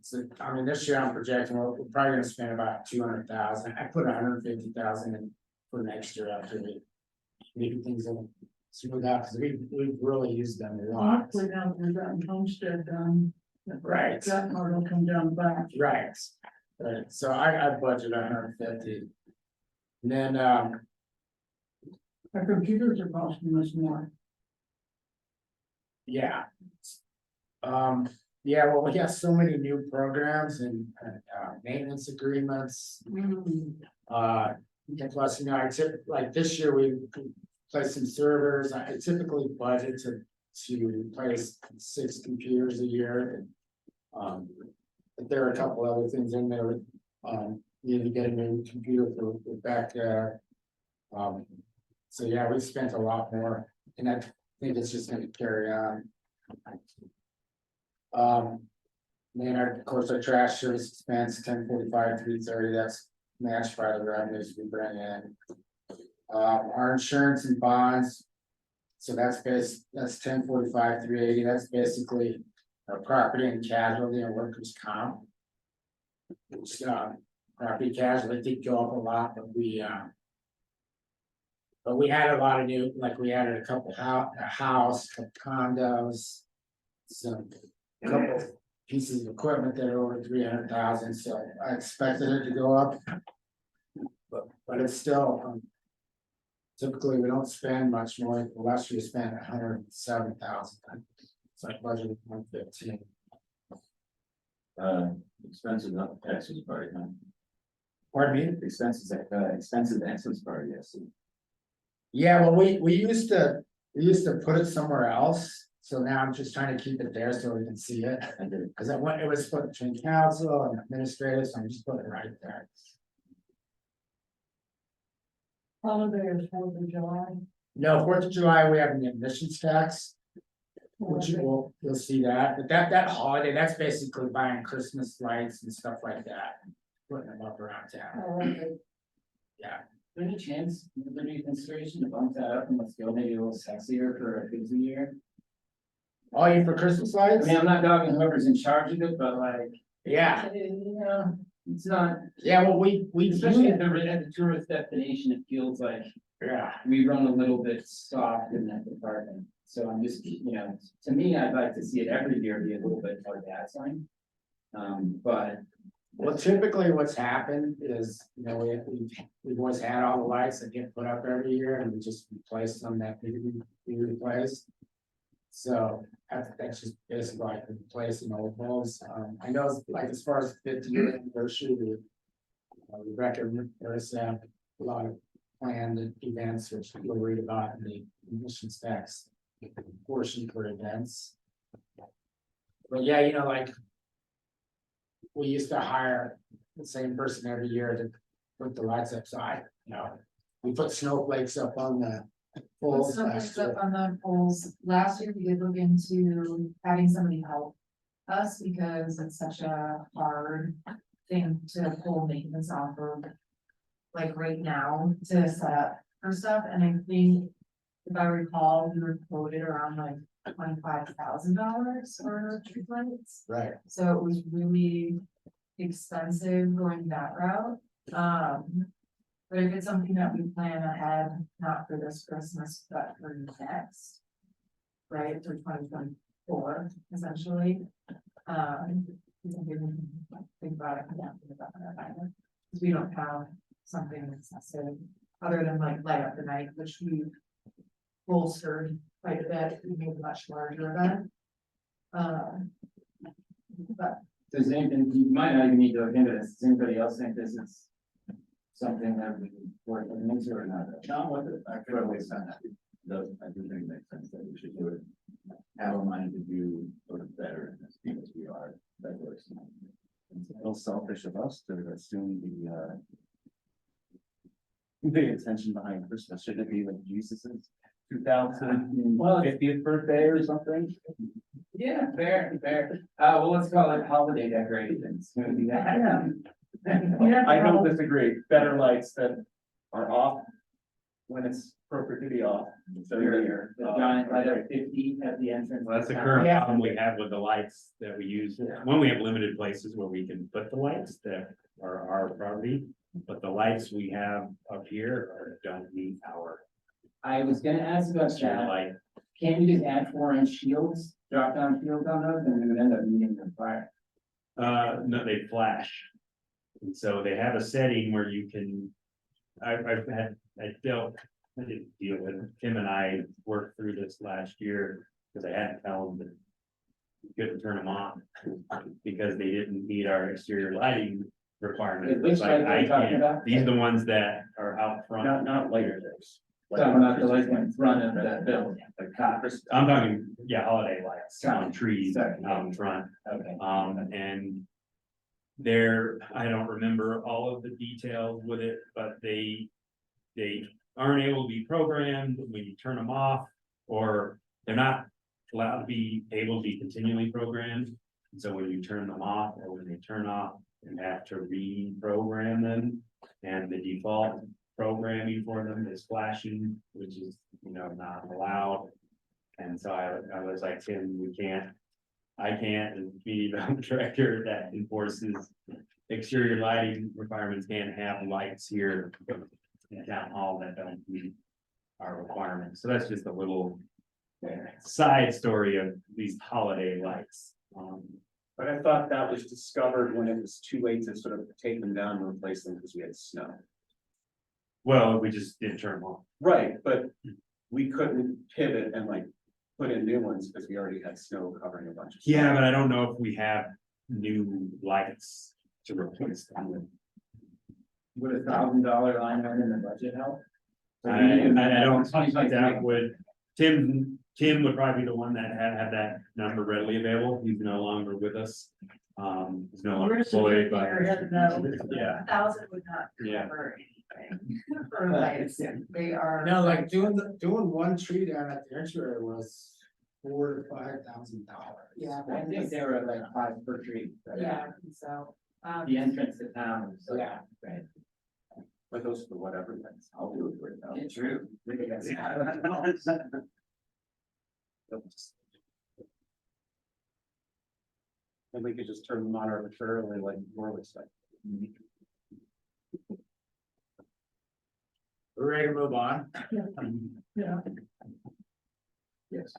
So, I mean, this year I'm projecting, we're probably gonna spend about 200,000, I put 150,000 in for next year after maybe things will smooth out, because we've really used them a lot. Hopefully now we're done homestead done. Right. That part will come down back. Right, so I budget 150. And then, Our computers are costing us more. yeah. Yeah, well, we got so many new programs and maintenance agreements. And plus, you know, like this year, we placed some servers, I typically budget to place 6 computers a year. But there are a couple other things in there, need to get a new computer for back there. So yeah, we spent a lot more, and I think it's just gonna carry on. Then of course, our trash service expense, 1045, 330, that's matched by the revenues we bring in. Our insurance and bonds. So that's 1045, 380, that's basically our property and casualty and workers' comp. Property casualty did go up a lot, but we had a lot of new, like we added a couple a house, couple condos. Some, couple pieces of equipment that are over 300,000, so I expected it to go up. But it's still, typically, we don't spend much more. Last year we spent 107,000. It's like budget 115. Expensive, not taxes party, huh? Pardon me? Expenses, expensive access party, yes. Yeah, well, we used to put it somewhere else, so now I'm just trying to keep it there so we can see it. I did. Cause it was split between council and administrative, so I'm just putting it right there. Holiday is 4th of July. No, 4th of July, we have an admissions tax, which you'll see that, but that holiday, that's basically buying Christmas lights and stuff like that. Putting them up around town, Oh, okay. yeah. Is there any chance, would there be consideration to bump that up and let's go maybe a little sexier for a busy year? Oh, you for Christmas I lights? mean, I'm not dogging whoever's in charge of it, but like, Yeah, you know, it's not, yeah, well, we especially at the tourist destination, it feels like yeah, we run a little bit soft in that department. So I'm just, you know, to me, I'd like to see it every year be a little bit more that sign. But well, typically what's happened is, you know, we've always had all the lights that get put up every year and we just replace them that need to be replaced. So that's just basically like replacing old bulbs. I know like as far as 50-year anniversary, we reckon there's a lot of planned events which we'll read about in the emissions tax portion for events. But yeah, you know, like we used to hire the same person every year to put the lights upside, you know. We put snowflakes up on the poles last year. On the poles, last year we did look into having somebody help us because it's such a hard thing to pull maintenance off of. Like right now to set up for stuff, and I think if I recall, we were quoted around like $25,000 for street lights. Right. So it was really expensive going that route. But if it's something that we plan ahead, not for this Christmas, but for next. Right, for 2024, essentially. Think about it, because we don't have something excessive, other than like light up the night, which we bolstered quite a bit, we made a much larger event. But does anybody, you might not even need to look into this, does anybody else think this is something that we work into or not? John, what the, I could always say that. I do think it makes sense that we should do it. Have a mind to do sort of better because we are diverse. It's a little selfish of us to assume the intention behind Christmas. Should it be like Jesus's 2050th birthday or something? Yeah, fair. Well, let's call it holiday decorations. Maybe that. I don't disagree. Better lights that are off when it's appropriate to be off. So you're The giant light up 50 at the entrance. Well, that's the current Yeah. problem we have with the lights that we use, when we have limited places where we can put the lights that are our property. But the lights we have up here don't meet our I was gonna ask about street that. light. Can't you just add 4-inch shields, drop down shields on those, and we would end up needing the fire? No, they flash. And so they have a setting where you can, I didn't deal with it. Tim and I worked through this last year, because I had to tell them that we couldn't turn them on, because they didn't meet our exterior lighting requirements. Which It's like, light are you I talking can't, about? these are the ones that are out front. not later days. Talking about the lights in front of that building, the cops. I'm talking, yeah, holiday lights on Got trees Sorry. out in front. Okay. And there, I don't remember all of the details with it, but they aren't able to be programmed when you turn them off, or they're not allowed to be able to be continually programmed. And so when you turn them off, or when they turn off, you have to reprogram them, and the default programming for them is flashing, which is, not allowed. And so I was like, Tim, I can't, as the director that enforces exterior lighting requirements can't have lights here in the town hall that don't meet our requirements. So that's just a little side story of these holiday lights. But I thought that was discovered when it was too late to sort of take them down and replace them because we had snow. Well, we just didn't turn them on. Right, but we couldn't pivot and like put in new ones because we already had snow covering a bunch of. stuff. Yeah, but I don't know if we have new lights to replace them with. Would $1,000 line item in the budget help? I don't think 2023. that would, Tim would probably be the one that had that number readily available. He's no longer with us. He's no longer employed, but yeah, 1,000 would not Yeah. cover anything for lights, they are. No, like doing one tree down at the entry was $4,000 to $5,000. Yeah. I think they were like 5 per tree. Yeah, so, The entrance to town, so. Yeah. Right. But those for whatever, that's, I'll do it for it. Yeah, true. And we could just turn them on arbitrarily like Morley said. We're ready to move on. Yeah, Yes.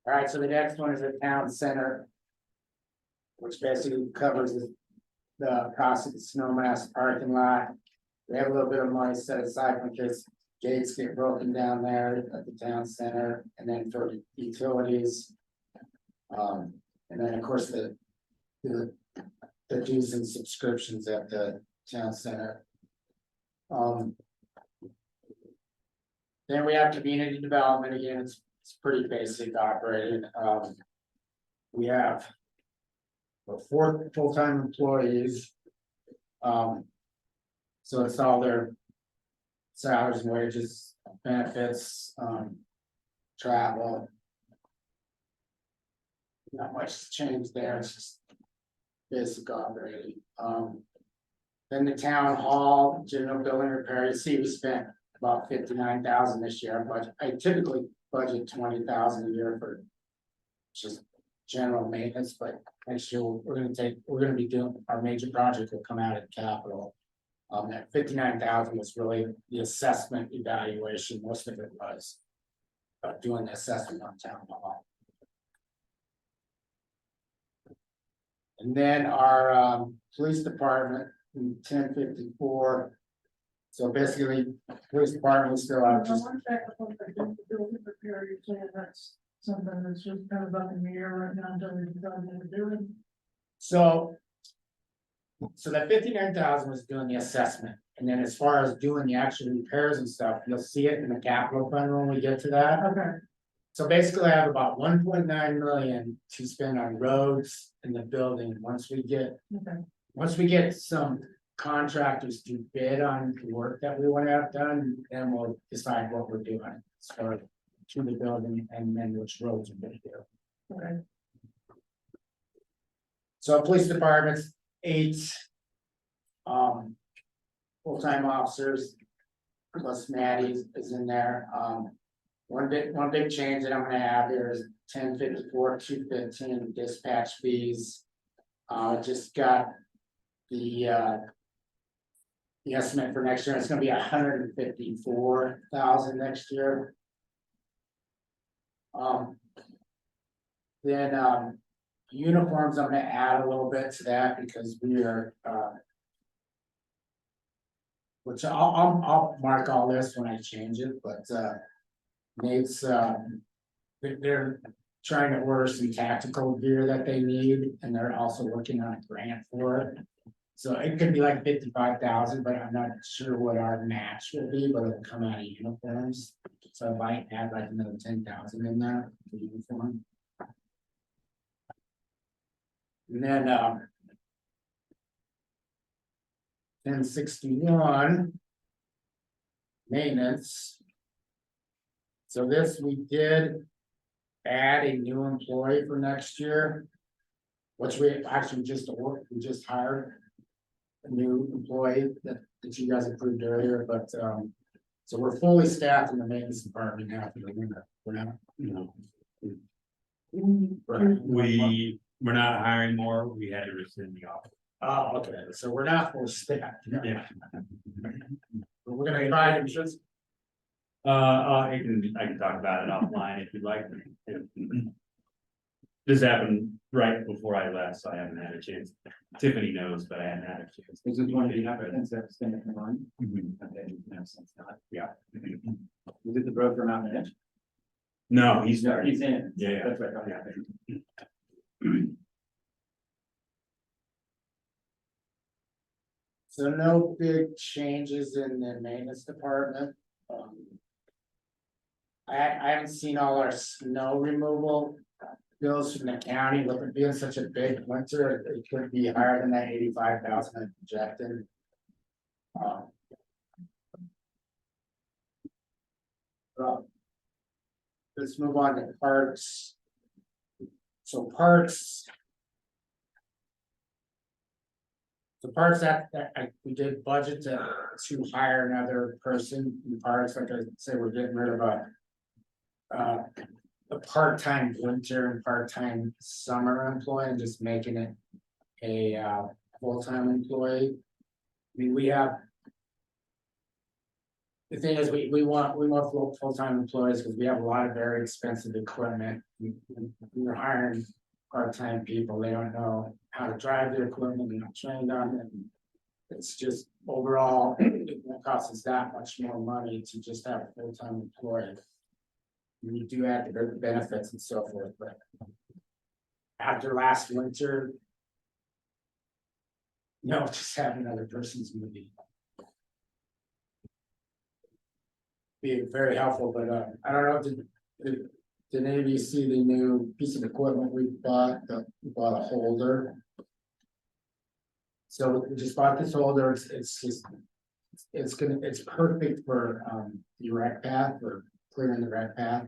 All right, so the next one is the town center. Which basically covers the cost of the snowmass parking lot. We have a little bit of money set aside in case gates get broken down there at the town center and then for utilities. And then of course the dues and subscriptions at the town center. Then we have community development, again, it's pretty basic operating, we have 4 full-time employees. So it's all their salaries and wages, benefits, travel. Not much change there, it's just basic operating. Then the town hall, general building repair, you see we spent about 59,000 this year, but I typically budget 20,000 a year for just general maintenance, but next year we're gonna be doing, our major project will come out of capital. That 59,000 was really the assessment evaluation, most of it was. Doing the assessment on town hall. And then our police department in 1054. So basically, police department is still out I just, want to check up on the building repair, you're saying that's something that's just kind of up in the air right now until we decide what we're doing. so. So that 59,000 was doing the assessment, and then as far as doing the actual repairs and stuff, you'll see it in the capital fund when we get to that. Okay, So basically, I have about 1.9 million to spend on roads in the building, once we get some contractors to bid on the work that we want to have done, then we'll decide what we're doing. As far as to the building and then which roads we're gonna do. okay. So police departments, 8. Full-time officers. Plus Maddie is in there, one big change that I'm gonna have here is 1054, 215 dispatch fees. Just got the estimate for next year, it's gonna be 154,000 next year. Then uniforms, I'm gonna add a little bit to that because we are which I'll mark all this when I change it, but Nate's they're trying to order some tactical gear that they need, and they're also working on a grant for it. So it could be like 55,000, but I'm not sure what our match will be, but it'll come out of uniforms. So I might add like another 10,000 in there for uniform. And then 1061. Maintenance. So this, we did add a new employee for next year. Which we actually we just hired. A new employee that you guys approved earlier, but so we're fully staffed in the maintenance department now for the winter. We're not, We We're not hiring more, we had to rescind the offer. Oh, okay, so we're not full staff. Yeah. But we're gonna try to just, I can talk about it offline if you'd like. This happened right before I left, so I haven't had a chance. Tiffany knows, but I hadn't had a chance. Is this one of the applicants that's gonna come on? Mhm. Okay, no sense not. Yeah. Is it the broker Mountain Edge? No, he's No, starting. he's in. Yeah, yeah. That's right. Okay. so no big changes in the maintenance department. I haven't seen all our snow removal bills from the county, with it being such a big winter, it could be higher than that 85,000 I projected. Well, let's move on to parks. So parks. The parks we did budget to hire another person in parks, like I said, we're getting rid of a part-time winter and part-time summer employee and just making it a full-time employee. I mean, we have. The thing is, we want full-time employees because we have a lot of very expensive equipment. We're hiring part-time people, they don't know how to drive their equipment, they're not trained on it. It's just overall, it won't cost us that much more money to just have a full-time employee. We do add the benefits and so forth, but after last winter, just having another person's gonna be very helpful, but I don't know, did any of you see the new piece of equipment we bought, we bought a holder? So we just bought this holder, it's perfect for the rec path, for clearing the rec path.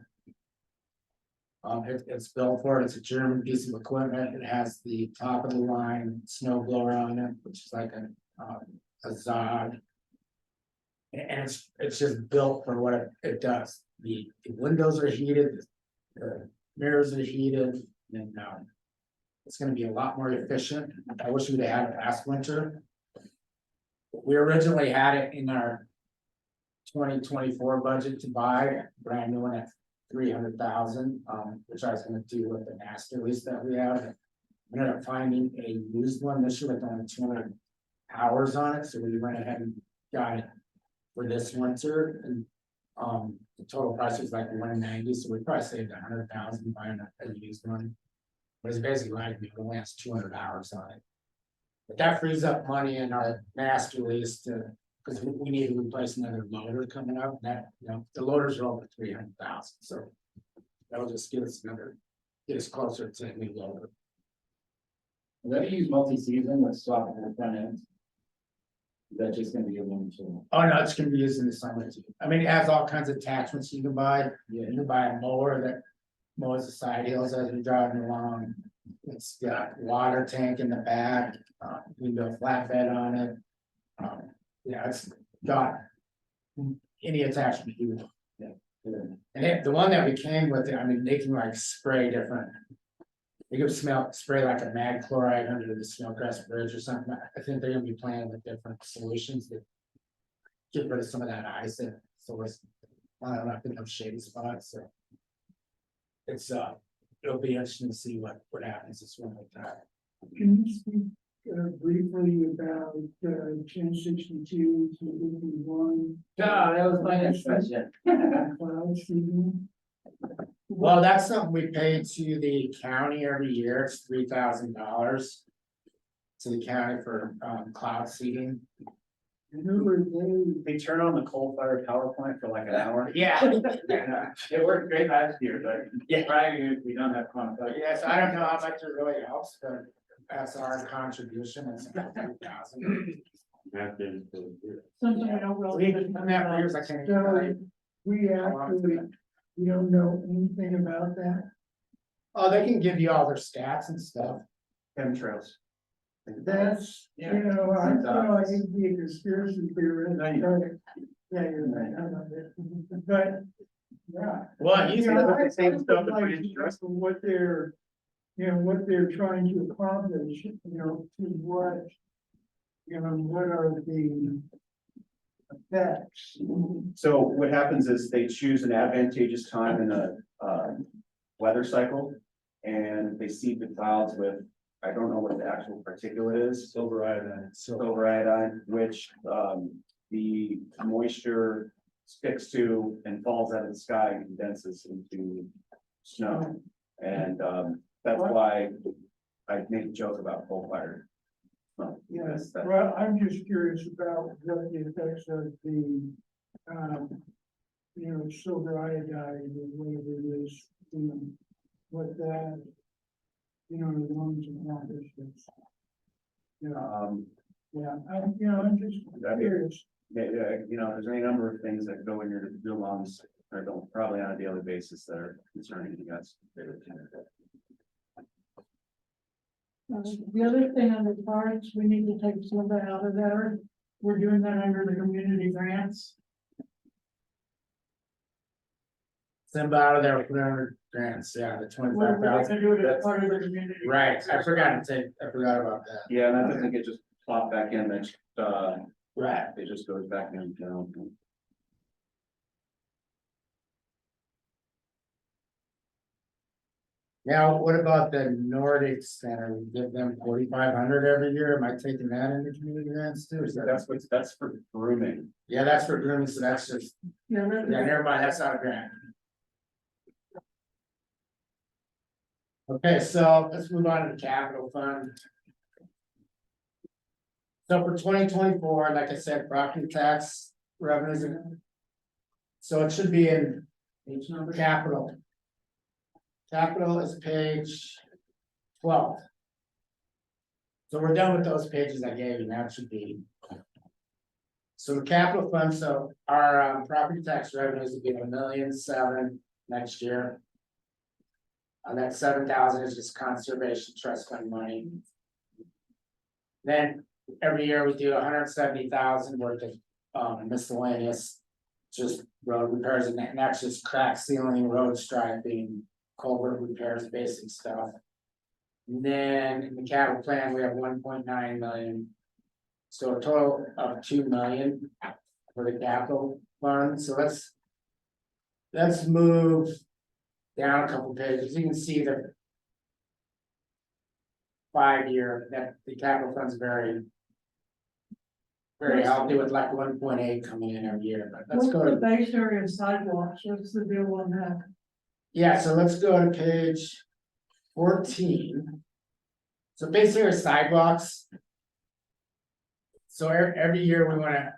It's built for it, it's a German piece of equipment, it has the top of the line snow blower on it, which is like a Zod. And it's just built for what it does, the windows are heated, the mirrors are heated, and it's gonna be a lot more efficient. I wish we'd had it last winter. We originally had it in our 2024 budget to buy brand new one at 300,000, which I was gonna do with the master lease that we have. We ended up finding a used one this year with only 200 hours on it, so we went ahead and got it for this winter, and the total price was like 190, so we probably saved 100,000 buying a used one. But it's basically like it only has 200 hours on it. But that frees up money in our master lease because we need to replace another loader coming up, that, the loaders are over 300,000, so that'll just get us closer to a new loader. Will that be used multi-season with swap at the front end? Is that just gonna be a one tool? Oh, no, it's gonna be used in the summer too. I mean, it has all kinds of attachments you can buy. Yeah. You can buy a mower that mows the side hills as you're driving along. It's got water tank in the back, you can do a flatbed on it. Yeah, it's got any attachment you want. Good. And the one that we came with, I mean, they can like spray different. They could spray like a mag chloride under the Snowcrest Bridge or something. I think they're gonna be playing with different solutions that get rid of some of that ice and so it's, I don't know, I think of shady spots, so. It's it'll be interesting to see what happens this one like that. Can you speak briefly about 1062 to 51? Ah, that was my next question. Cloud seeding? Well, that's something we pay to the county every year, it's $3,000. To the county for cloud seeding. Who are they? They turn on the coal-fired power plant for like an hour. Yeah. It worked great last year, but yeah, right, we don't have quantified. Yes, I don't know how much it really helps, but that's our contribution, it's about 3,000. Something I don't really. We've done that for years, I can't even tell you. We actually, we don't know anything about that. Oh, they can give you all their stats and stuff. Chemtrails. That's, I hate to be a conspiracy theorist. No, you- Yeah, you're right, I love it. But, yeah. Well, You You know, look at the same I stuff would that we like didn't trust. What they're what they're trying to accomplish, to what, what are the effects? So what happens is they choose an advantageous time in the weather cycle. And they seed the clouds with, I don't know what the actual particulate is. Silver iodine. Silver iodine, which the moisture sticks to and falls out of the sky and condenses into snow. And that's why I made a joke about coal fire. Yes, well, I'm just curious about what the effects of the, silver iodide or whatever it is, what that, the ones accomplishes. Yeah, I'm just curious. There's any number of things that go in your lungs, or don't, probably on a daily basis that are concerning to you guys. The other thing on the parks, we need to take some out of there. We're doing that under the community grants. Send out of there, put under grants, yeah, the We're 25,000. gonna do it as part of the community. Right, I forgot about that. Yeah, and that doesn't get just plopped back in, that Right. it just goes back in. Now, what about the Nordic Center? We give them 4,500 every year. Am I taking that into community grants too? Is that- That's for grooming. Yeah, that's for grooming, so that's just, Yeah, yeah, never mind, that's not a grant. Okay, so let's move on to the capital fund. So for 2024, like I said, property tax revenues. So it should be in Page number? capital. Capital is page 12. So we're done with those pages I gave you, now it should be. So the capital fund, so our property tax revenues will be $1,000,007 next year. And that 7,000 is just conservation trust fund money. Then every year we do 170,000 worth of miscellaneous. Just road repairs and that's just crack sealing, road striping, culvert repairs, basic stuff. And then in the capital plan, we have 1.9 million. So a total of 2 million for the capital fund, so let's move down a couple pages, you can see the 5-year, that the capital fund's very healthy with like 1.8 coming in every year, but let's What's go the to, base area sidewalks? What's the deal on that? yeah, so let's go to page 14. So basically sidewalks. So every year we wanna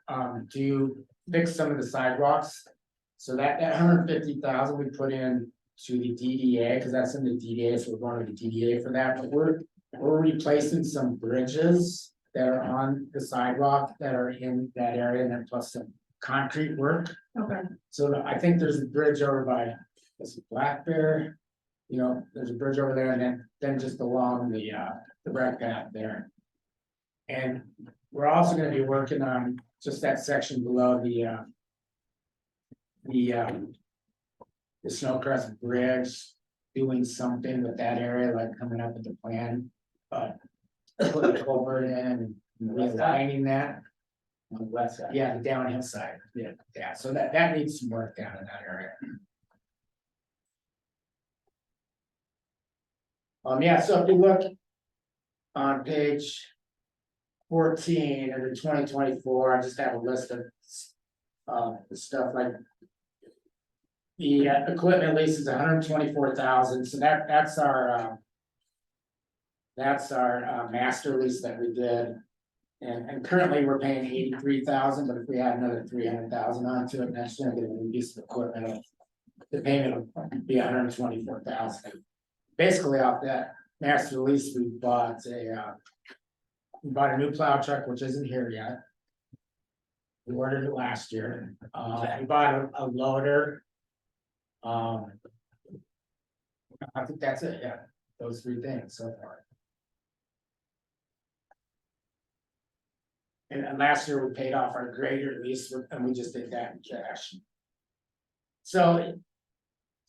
fix some of the sidewalks. So that 150,000 we put in to the DDA, because that's in the DDA, so we're going to the DDA for that, but we're replacing some bridges that are on the sidewalk that are in that area, and then plus some concrete work. Okay, So I think there's a bridge over by, this is Black Bear. There's a bridge over there, and then just along the rec path there. And we're also gonna be working on just that section below the Snowcrest Bridge, doing something with that area, like coming up with the plan, but put a culvert in and realigning that. On the west side. Yeah, the downhill side, yeah, so that needs some work down in that area. Yeah, so if you look on page 14 under 2024, I just have a list of the stuff like the equipment lease is 124,000, so that's our master lease that we did. And currently we're paying 83,000, but if we add another 300,000 onto it, that's gonna get a new piece of equipment. The payment will be 124,000. Basically off that master lease, we bought a new plow truck, which isn't here yet. We ordered it last year. We bought a loader. I think that's it, yeah, those 3 things so far. And last year we paid off our grader lease and we just did that in cash. So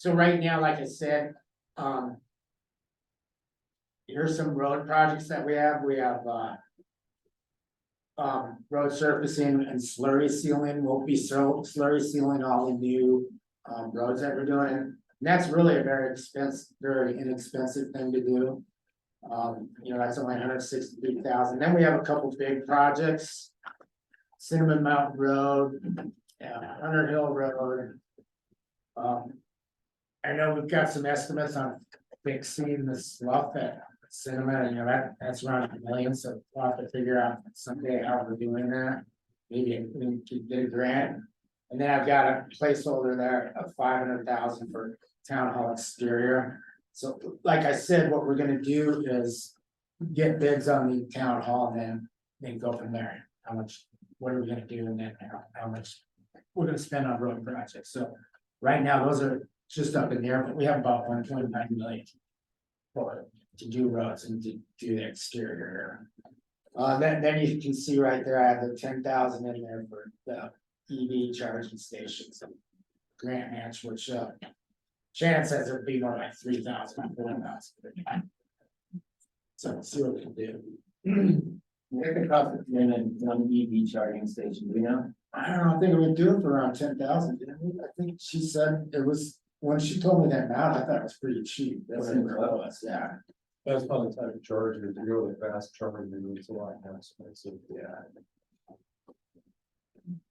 right now, like I said, here's some road projects that we have, road surfacing and slurry sealing, we'll be slurry sealing all the new, roads that we're doing. And that's really a very inexpensive thing to do. That's only $163,000. Then we have a couple big projects. Cinnamon Mountain Road, Hunter Hill Road. I know we've got some estimates on fixing the slough at Cinnamon, and that's around $1 million, so we'll have to figure out someday how we're doing that. Maybe we could get a grant. And then I've got a placeholder there of $500,000 for town hall exterior. So like I said, what we're gonna do is get bids on the town hall and then go from there. What are we gonna do, and then how much we're gonna spend on road projects. So right now, those are just up in the air, but we have about 1.9 million to do roads and to do the exterior. Then you can see right there, I have the 10,000 in there for the EV charging stations. Grant match, which Shannon says it'll be more like 3,000, 4,000. So see what we can do. What the cost of doing one EV charging station, do you know? I don't know, I think we would do it for around 10,000, didn't we? I think she said it was, when she told me that amount, I thought it was pretty cheap. That's Whatever it was, yeah. That's not the type of charger, to go with fast charging, it's a lot more expensive. Yeah.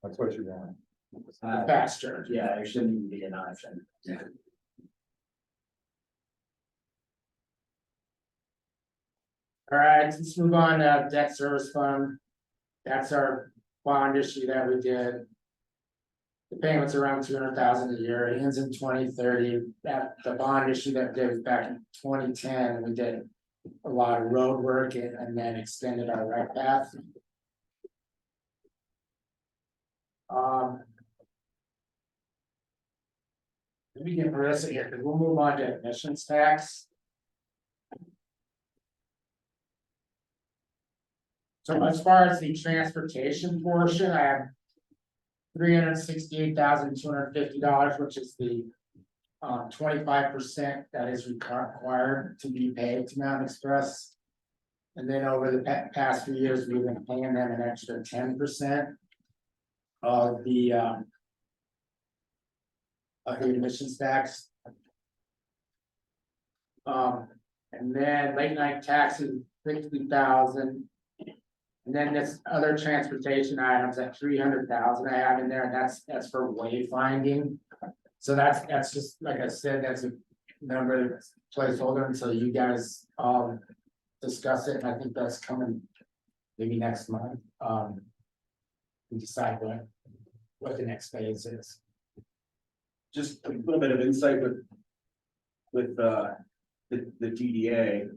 That's what you want. The fast charge. Yeah, it shouldn't even be an option. All right, let's move on to debt service fund. That's our bond issue that we did. The payment's around 200,000 a year, it ends in 2030. That the bond issue that we did was back in 2010, we did a lot of road work and then extended our right path. Let me get Marissa here, because we'll move on to emissions tax. So as far as the transportation portion, I have $368,250, which is the 25% that is required to be paid to Mountain Express. And then over the past few years, we've been paying them an extra 10% of the emissions tax. And then late night taxes, 60,000. And then this other transportation items at 300,000 I have in there, and that's for wayfinding. So that's just, like I said, that's a number placeholder until you guys discuss it, and I think that's coming maybe next month. We decide what the next phase is. Just a little bit of insight with the DDA,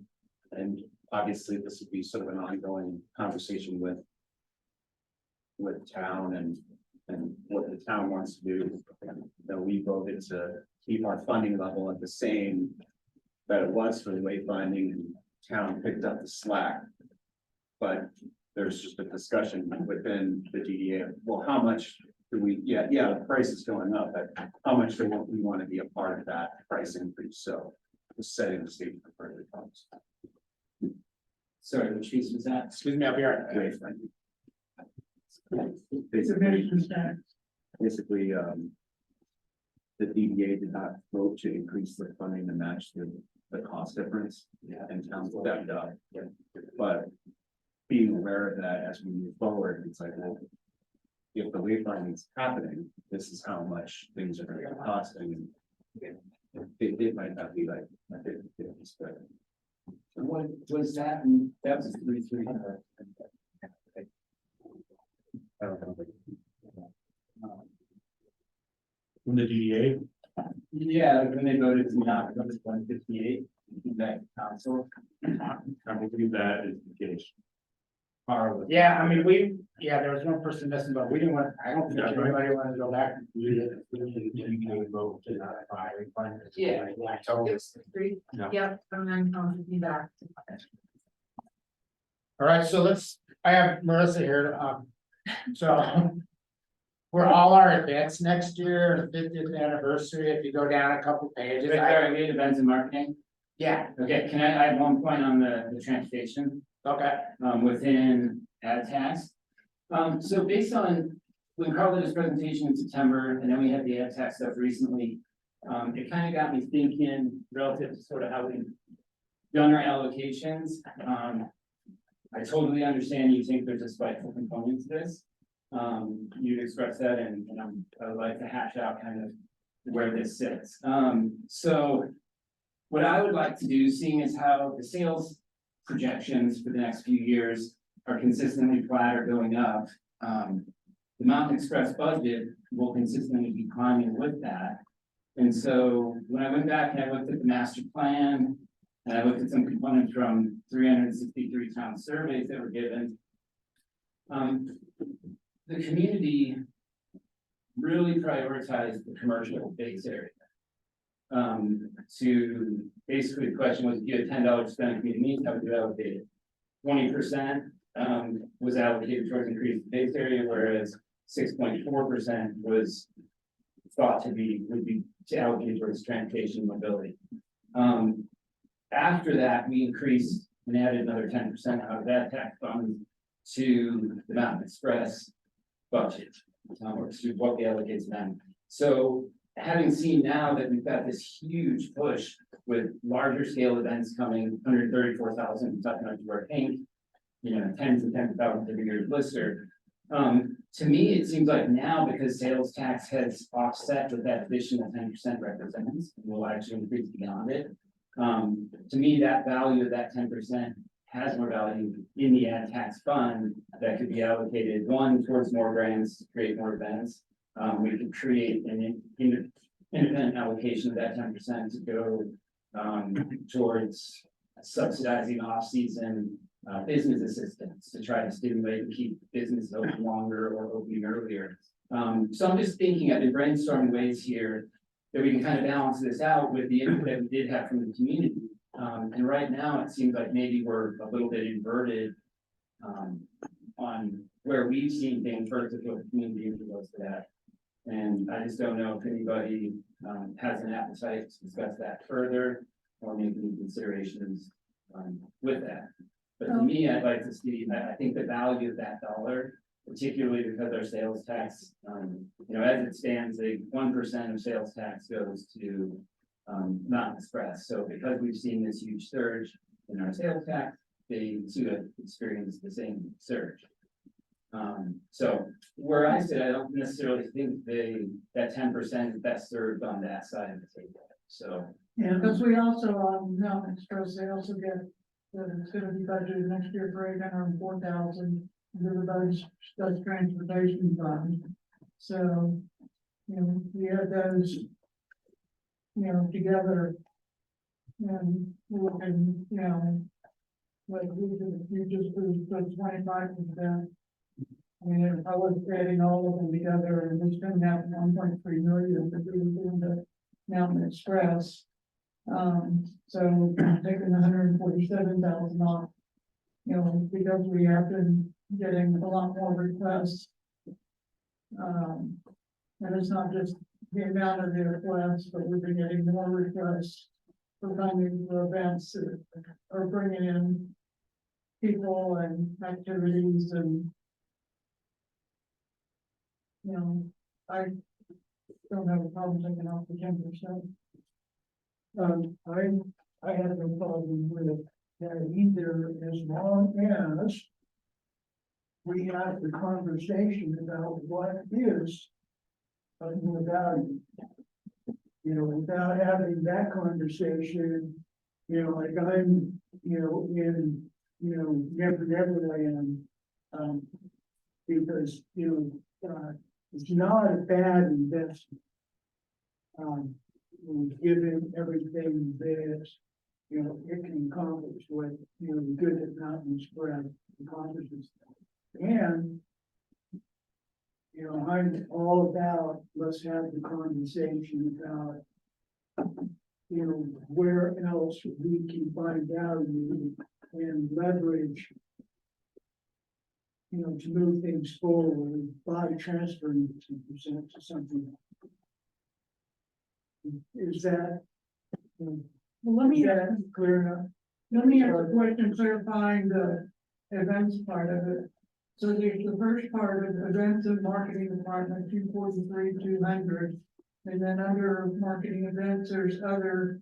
and obviously this would be sort of an ongoing conversation with town and what the town wants to do. We voted to keep our funding level at the same that it was for the wayfinding, and town picked up the slack. But there's just a discussion within the DDA, well, how much do we, the price is going up, but how much do we want to be a part of that price increase? So just setting the stage for further talks. Sorry, which piece was that? Excuse me, I'll be right back. Wayfinding. It's a emissions tax. Basically, the DDA did not vote to increase their funding to match the cost difference. And town stepped up. But being aware of that as we move forward, it's like, well, if the wayfinding is happening, this is how much things are gonna be costing. It might not be like a 50/50 spread. What was that? That was 300. I don't know. From the DDA, Yeah, when they voted to not go to 158, that council. I believe that is the case. Yeah, I mean, there was one person missing, but we didn't want, I don't think anybody wanted to go back and read it. We vote to not buy refiners. Yeah. I told us. Yeah. Yep, and then come be back. All right, so I have Marissa here, so. We're all our events next year, the 50th anniversary, if you go down a couple pages. Sorry, we had events and marketing. Yeah, Okay, can I have one point on the transportation? okay. Within ad tax. So based on, when Carl did his presentation in September, and then we had the ad tax stuff recently. It kind of got me thinking relative to sort of how we've done our allocations. I totally understand you think there's a spiteful component to this. You expressed that and I would like to hash out kind of where this sits. So what I would like to do, seeing as how the sales projections for the next few years are consistently flat or going up. The Mountain Express budget will consistently be climbing with that. And so when I went back and I looked at the master plan, and I looked at some components from 363 town surveys that were given. The community really prioritized the commercial base area. To basically the question was, if you had $10 to spend on community needs, how would you allocate it? 20% was allocated towards increased base area, whereas 6.4% was thought to be, would be to allocate towards transportation and mobility. After that, we increased and added another 10% out of that tax fund to the Mountain Express budget, or to what we allocate to them. So having seen now that we've got this huge push with larger scale events coming, 134,000, talking about York Inc., tens and tens of thousands every year Blister. To me, it seems like now, because sales tax has offset with that additional 10% represents, and will actually increase beyond it. To me, that value of that 10% has more value in the ad tax fund that could be allocated, one, towards more grants, to create more events. We could create an independent allocation of that 10% to go towards subsidizing off-season business assistance to try to stimulate and keep business open longer or opening earlier. So I'm just thinking, I've been brainstorming ways here that we can kind of balance this out with the input that we did have from the community. And right now, it seems like maybe we're a little bit inverted on where we've seen things versus what the community input was to that. And I just don't know if anybody has an appetite to discuss that further or make any considerations with that. But to me, I'd like to see, I think the value of that dollar, particularly because our sales tax, as it stands, 1% of sales tax goes to Mountain Express. So because we've seen this huge surge in our sales tax, they too have experienced the same surge. So where I sit, I don't necessarily think that 10% is best served on that side of the table. So Yeah, because we also, Mountain Express, they also get, that it's gonna be budgeted next year for 804,000. Everybody's does transportation fund. So, we had those, together. And we can, like we just put 25%. I mean, if I was adding all of them together and it's coming out 1.3 million, but we were doing the Mountain Express. So taking 147,000 off, because we have been getting a lot more requests. And it's not just the amount of the requests, but we've been getting more requests for funding for events that are bringing in people and activities and, I don't have a problem taking off the 10%. I have no problem with that either, as long as we have the conversation about what is of more value. Without having that conversation, like I'm, in, Neverland, because, it's not a bad investment. Given everything that, it can accomplish what, the good at Mountain Express accomplishes. And, I'm all about, let's have the conversation about, where else we can find value and leverage, to move things forward by transferring 10% to something. Is that, Well, let me, clear enough. Let me ask a question clarifying the events part of it. So there's the first part of events and marketing department, 243, 200. And then under marketing events, there's other,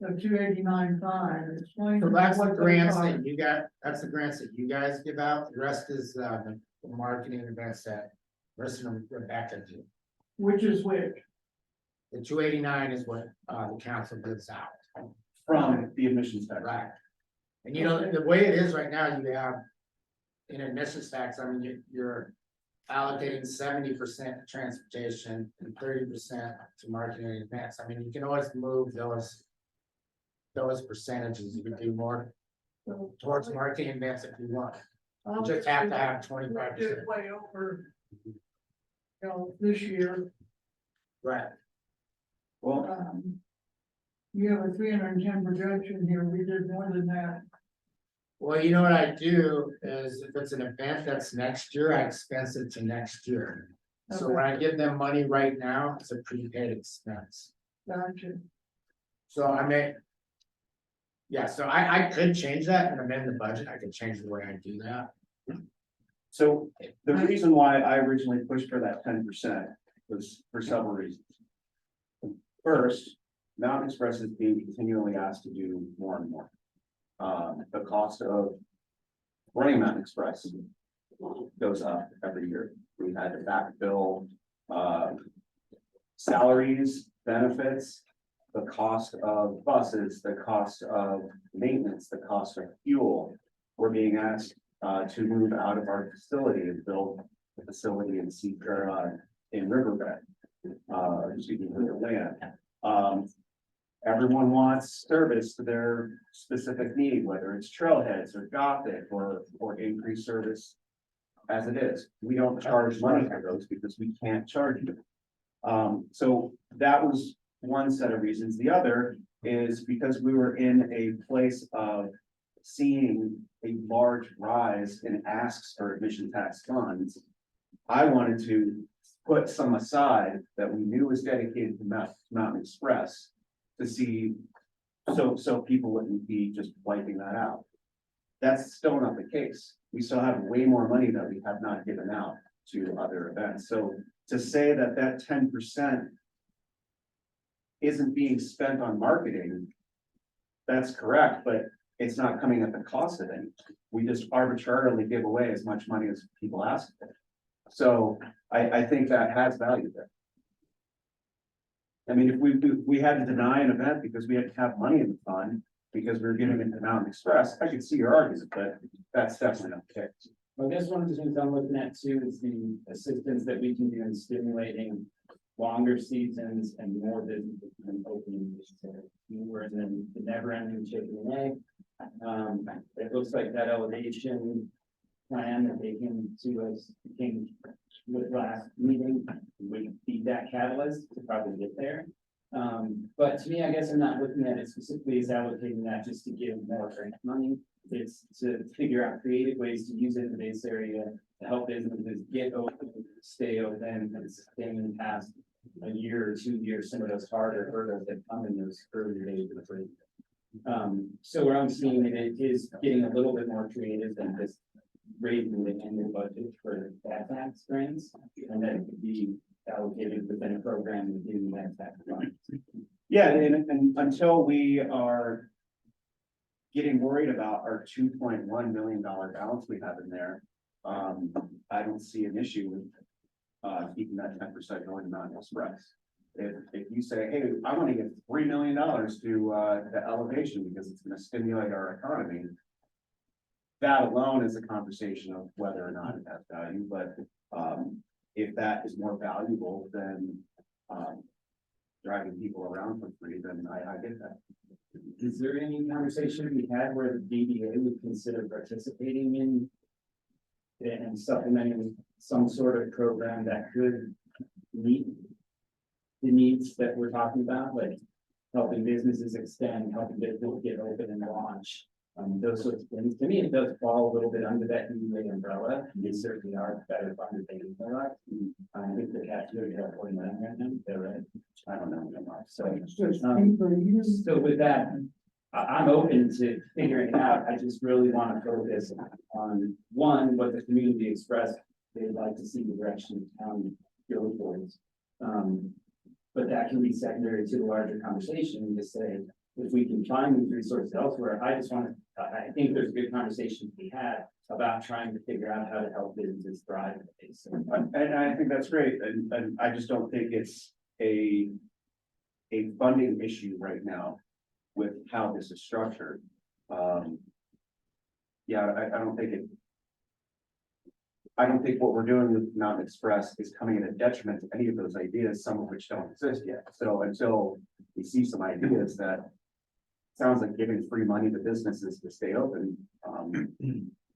289.5. Explain. So that's the what those grants are. that you got, that's the grants that you guys give out, the rest is, the marketing events that. Rest of them Rebecca do. Which is which? The 289 is what, the council gives out. From the admissions tax. Right. And you know, the way it is right now, you have. In admissions tax, I mean, you're allocating 70% to transportation and 30% to marketing and events. I mean, you can always move those. Those percentages, you can do more towards marketing events if you want. You just have to have 25%. Did way over. You know, this year, Right. Well, you have a 310 projection here, we did more than that. Well, you know what I do is if it's an event that's next year, I expense it to next year. So when I give them money right now, it's a prepaid expense. Gotcha. So I may. Yeah, so I could change that and amend the budget. I could change the way I do that. so the reason why I originally pushed for that 10% was for several reasons. First, Mountain Express is being continually asked to do more and more. The cost of running Mountain Express goes up every year. We had to backfill, salaries, benefits, the cost of buses, the cost of maintenance, the cost of fuel. We're being asked, to move out of our facility and build a facility in in Riverbend. Excuse me, Riverland. Everyone wants service to their specific need, whether it's trailheads or Gothic or increased service. As it is, we don't charge money for those because we can't charge you. So that was one set of reasons. The other is because we were in a place of seeing a large rise in asks for admission tax funds. I wanted to put some aside that we knew was dedicated to Mountain Express to see, so people wouldn't be just wiping that out. That's still not the case. We still have way more money that we have not given out to other events. So to say that that 10% isn't being spent on marketing, that's correct, but it's not coming at the cost of anything. We just arbitrarily give away as much money as people ask for. So I think that has value there. I mean, if we had to deny an event because we had to have money in the fund, because we were giving it to Mountain Express, I could see your argument, but that's definitely not the case. Well, I guess one of the things I'm looking at too is the assistance that we can do in stimulating longer seasons and more businesses and opening fewer than the never ending chicken and egg. It looks like that elevation plan that they came to us, came with last meeting, would be that catalyst to probably get there. But to me, I guess I'm not looking at it specifically as allocating that just to give more grant money. It's to figure out creative ways to use it in this area to help businesses get open, stay open, and sustain past a year or 2 years, some of those harder hurdles that come in those early days of the break. So where I'm seeing it is getting a little bit more creative than just raising the annual budget for that tax grants, and that could be allocated within a program within that tax fund. Yeah, and until we are getting worried about our $2.1 million balance we have in there, I don't see an issue with keeping that 10% going to Mountain Express. If you say, hey, I want to give $3 million to the elevation because it's going to stimulate our economy, that alone is a conversation of whether or not it has value. But if that is more valuable than driving people around for free, then I get that. Is there any conversation we had where the DDA would consider participating in and supplementing some sort of program that could meet the needs that we're talking about, like helping businesses extend, helping businesses get open and launch, those sorts of things? To me, it does fall a little bit under that DDA umbrella. They certainly are better funded than they are. I think the category have 49 right now. They're right. I don't know. So with that, I'm open to figuring it out, I just really wanna focus on, one, what the community expressed, they'd like to see the direction of town go towards. But that can be secondary to the larger conversation, and just say, if we can find these resources elsewhere, I think there's a good conversation to be had about trying to figure out how to help businesses thrive in the face. And I think that's great, and I just don't think it's a funding issue right now with how this is structured. Yeah, I don't think it. I don't think what we're doing with Mountain Express is coming at a detriment to any of those ideas, some of which don't exist yet. So until we see some ideas that sounds like giving free money to businesses to stay open,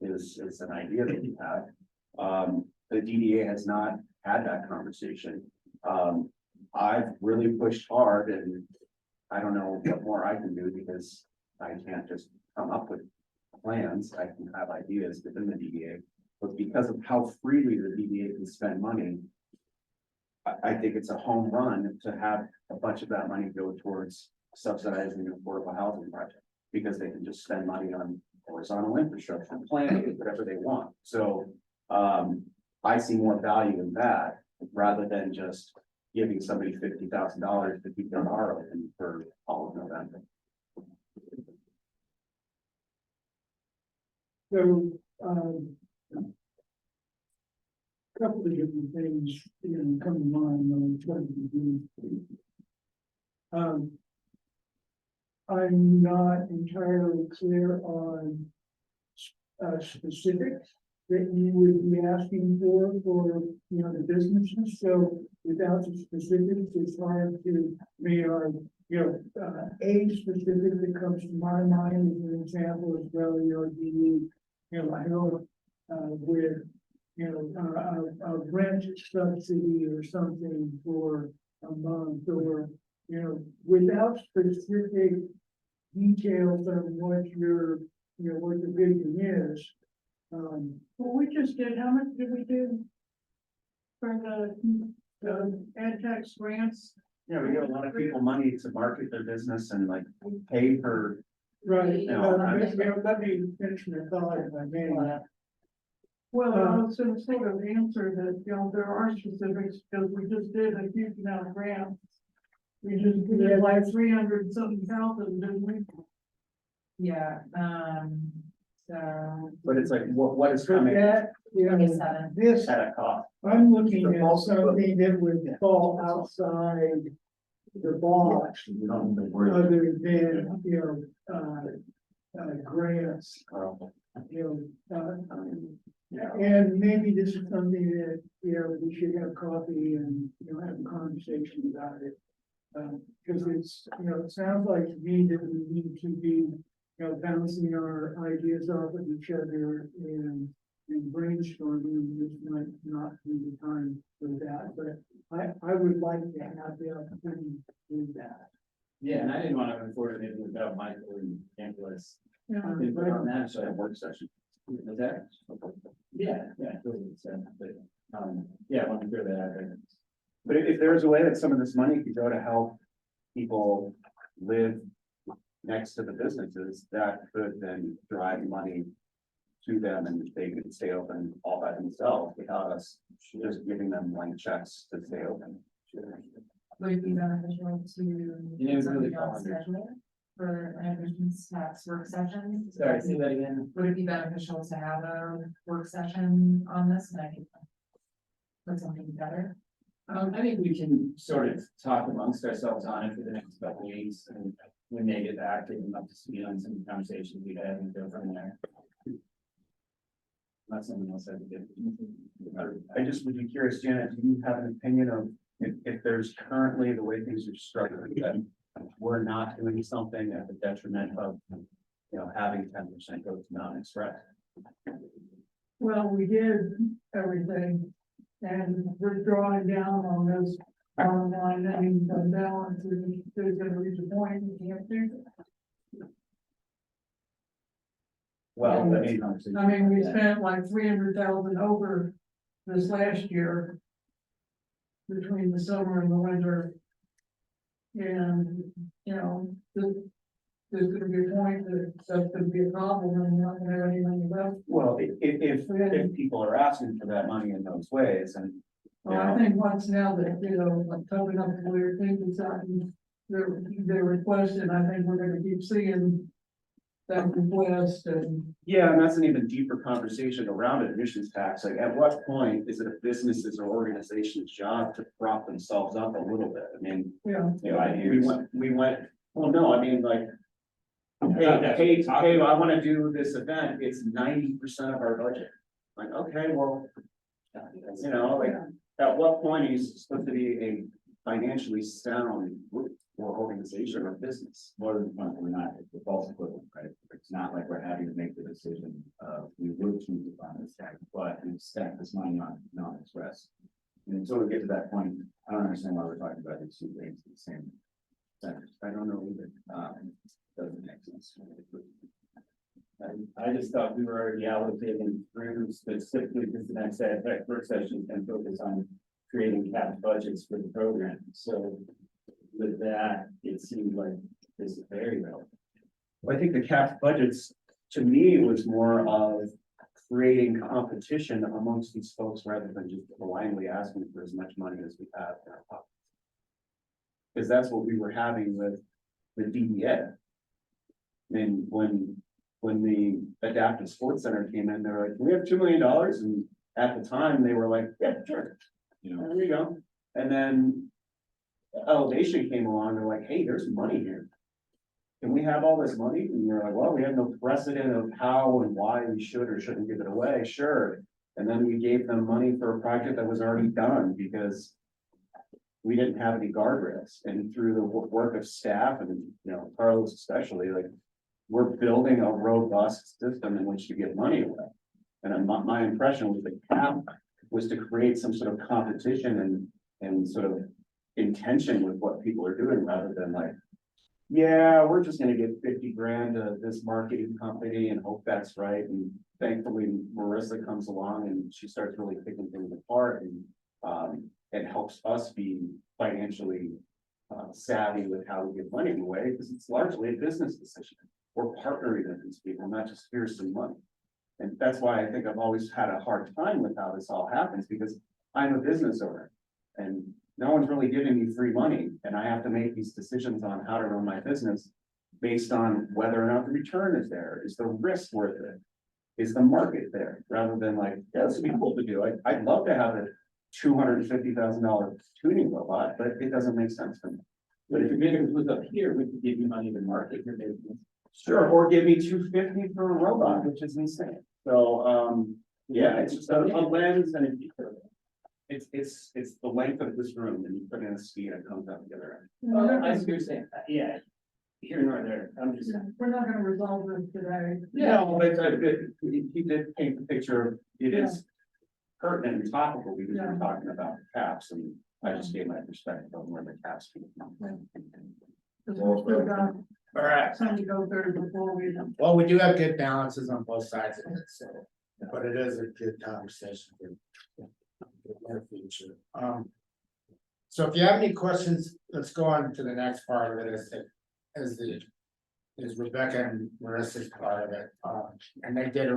is an idea that we have. The DDA has not had that conversation. I've really pushed hard, and I don't know what more I can do because I can't just come up with plans. I can have ideas within the DDA, but because of how freely the DDA can spend money, I think it's a home run to have a bunch of that money go towards subsidizing an affordable housing project, because they can just spend money on horizontal infrastructure, planning, whatever they want. So, I see more value in that rather than just giving somebody $50,000 to keep their bar open for all of November. So, couple of different things, come to mind when I'm trying to do. I'm not entirely clear on specifics that you would be asking for, the businesses. So without the specifics, it's hard to, a specific that comes to my mind as an example is really I know, with, a rent subsidy or something for a month, or, without specific details on what what the vision is. Well, we just did, how much did we do for the ed tax grants? Yeah, we give a lot of people money to market their business and like pay for. Right, No, let me finish my thought if I may. Well, I was gonna sort of answer that, there are specifics, because we just did a huge amount of grants. We just did like 300 something thousand, didn't we? Yeah, so. But it's like, what is But coming that, 27. this, at a cost? I'm looking at something that would fall outside the box, You don't know where. other than, grants, and maybe this is something that, we should have coffee and, have a conversation about it. Cause it's, it sounds like to me that we need to be, bouncing our ideas off of each other and brainstorming. This might not be the time for that, but I would like to have the opportunity to do that. Yeah, and I didn't want to move forward maybe without Michael and Nicholas. Yeah, Input on that, so I That work session. was that? Yeah, totally, so, but, yeah, I want to throw that out there. But if there's a way that some of this money could go to help people live next to the businesses, that could then drive money to them and they could stay open all by themselves without us just giving them blank checks to stay open. Would it be beneficial to Yeah, put something really on fun. schedule for an admissions tax work session? Sorry, say that again. Would it be beneficial to have a work session on this, and I can put something together? I think we can sort of talk amongst ourselves on it for the next couple of weeks, and when they get back, they can up to speed on some conversations we had and go from there. Not something else I could do. I just would be curious, Janet, do you have an opinion of if there's currently the way things are structured, that we're not doing something at the detriment of, having 10% go to Mountain Express? Well, we did everything, and we're drawing down on this online, balance, and there's gonna reach a point we can't do that. Well, I mean, We spent like 300,000 over this last year. Between the summer and the winter. And, there's gonna be a point that that's gonna be a problem and you're not gonna have any money left. Well, if people are asking for that money in those ways and. Well, I think once now that, you know, like coming up with weird things that's happening, they're requesting, I think we're gonna keep seeing that request and. Yeah, and that's an even deeper conversation around admissions tax. Like, at what point is it a business's or organization's job to prop themselves up a little bit? I mean, Yeah, you know, we went, well, no, I mean, like. Hey, I wanna do this event, it's 90% of our budget. Like, okay, well. You know, like, at what point is it supposed to be a financially sound group or organization or business? More than one, we're not, it's a false equivalent, right? It's not like we're having to make the decision, we would choose to fund this tax, but we've spent this money on non-express. And until we get to that point, I don't understand why we're talking about these two things at the same time. I don't know either. Doesn't make sense. I just thought we were already allocating through specifically this next work session and focus on creating cap budgets for the program. So with that, it seemed like this is very relevant. I think the capped budgets, to me, was more of creating competition amongst these folks rather than just blindly asking for as much money as we have in our pockets. Because that's what we were having with the DDA. I mean, when the Adaptive Sports Center came in, they were like, we have $2 million, and at the time, they were like, yeah, sure, You know, there you go. And then Elevation came along, they're like, hey, there's money here. Can we have all this money? And you're like, well, we have no precedent of how and why we should or shouldn't give it away, sure. And then we gave them money for a project that was already done because we didn't have any guardrails. And through the work of staff and, you know, Carlos especially, like, we're building a robust system in which to get money away. And my impression was the cap was to create some sort of competition and sort of intention with what people are doing rather than like, yeah, we're just gonna get 50 grand to this marketing company and hope that's right. And thankfully Marissa comes along and she starts really picking things apart and it helps us be financially savvy with how we give money away because it's largely a business decision. We're partnering with these people, not just here's some money. And that's why I think I've always had a hard time with how this all happens because I'm a business owner and no one's really giving me free money. And I have to make these decisions on how to run my business based on whether or not the return is there. Is the risk worth it? Is the market there? Rather than like, yeah, this would be cool to do. I'd love to have a $250,000 tuning robot, but it doesn't make sense for me. but if your business was up here, we could give you money to market your business. Sure, or give me $250 for a robot, which is insane. So, yeah, it's just a lens and it's the length of this room and you put in a speed and it comes out together. Well, I see what you're saying, yeah, here nor there, I'm just. we're not gonna resolve this today. No, but he did paint the picture of it is pertinent and topical because we're talking about the caps and I just gave my perspective on where the caps came from. Because we're still got All right, some to go through before we. well, we do have good balances on both sides of it, so, but it is a good conversation for the future. So if you have any questions, let's go on to the next part of it is Rebecca and Marissa's part of it. And they did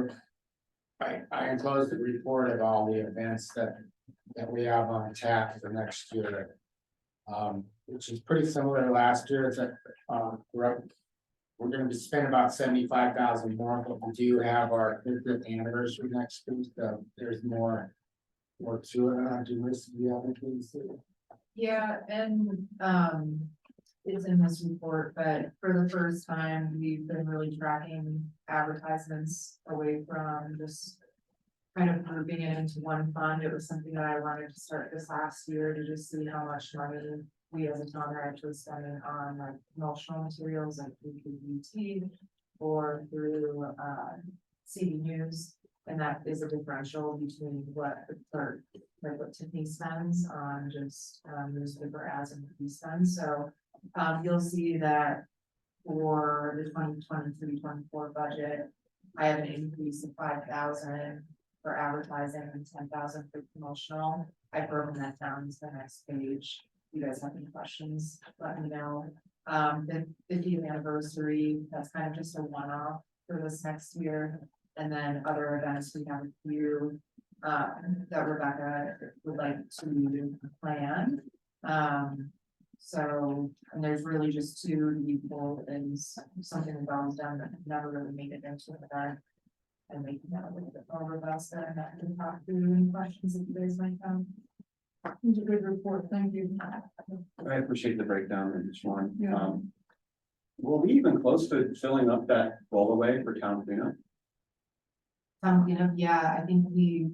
I enclosed the report of all the events that we have on tap for next year. Which is pretty similar to last year. It's we're gonna be spending about 75,000 more, but we do have our 50th anniversary next week, so there's more to it. Do you have anything to say? Yeah, and, it's in this report, but for the first time, we've been really tracking advertisements away from just kind of grouping it into one fund. It was something that I wanted to start this last year to just see how much money we as a town are actually spending on like promotional materials like PPT or through CD News. And that is a differential between what the clerk, like what Tiffany spends on just newspaper ads and TV spends. So you'll see that for the 2023-24 budget, I have an increase of 5,000 for advertising and 10,000 for promotional. I've broken that down to the next page. If you guys have any questions, let me know. the 50th anniversary, that's kind of just a one-off for this next year. And then other events, we have a few, that Rebecca would like to plan. So, and there's really just two to be pulled and something that Don's done that never really made it into the event. And making that a little bit more robust and that can talk through any questions that you guys might have. It's a good report, thank you. I appreciate the breakdown in each one. Yeah. Were we even close to filling up that rollaway for town cleanup? Yeah, I think we,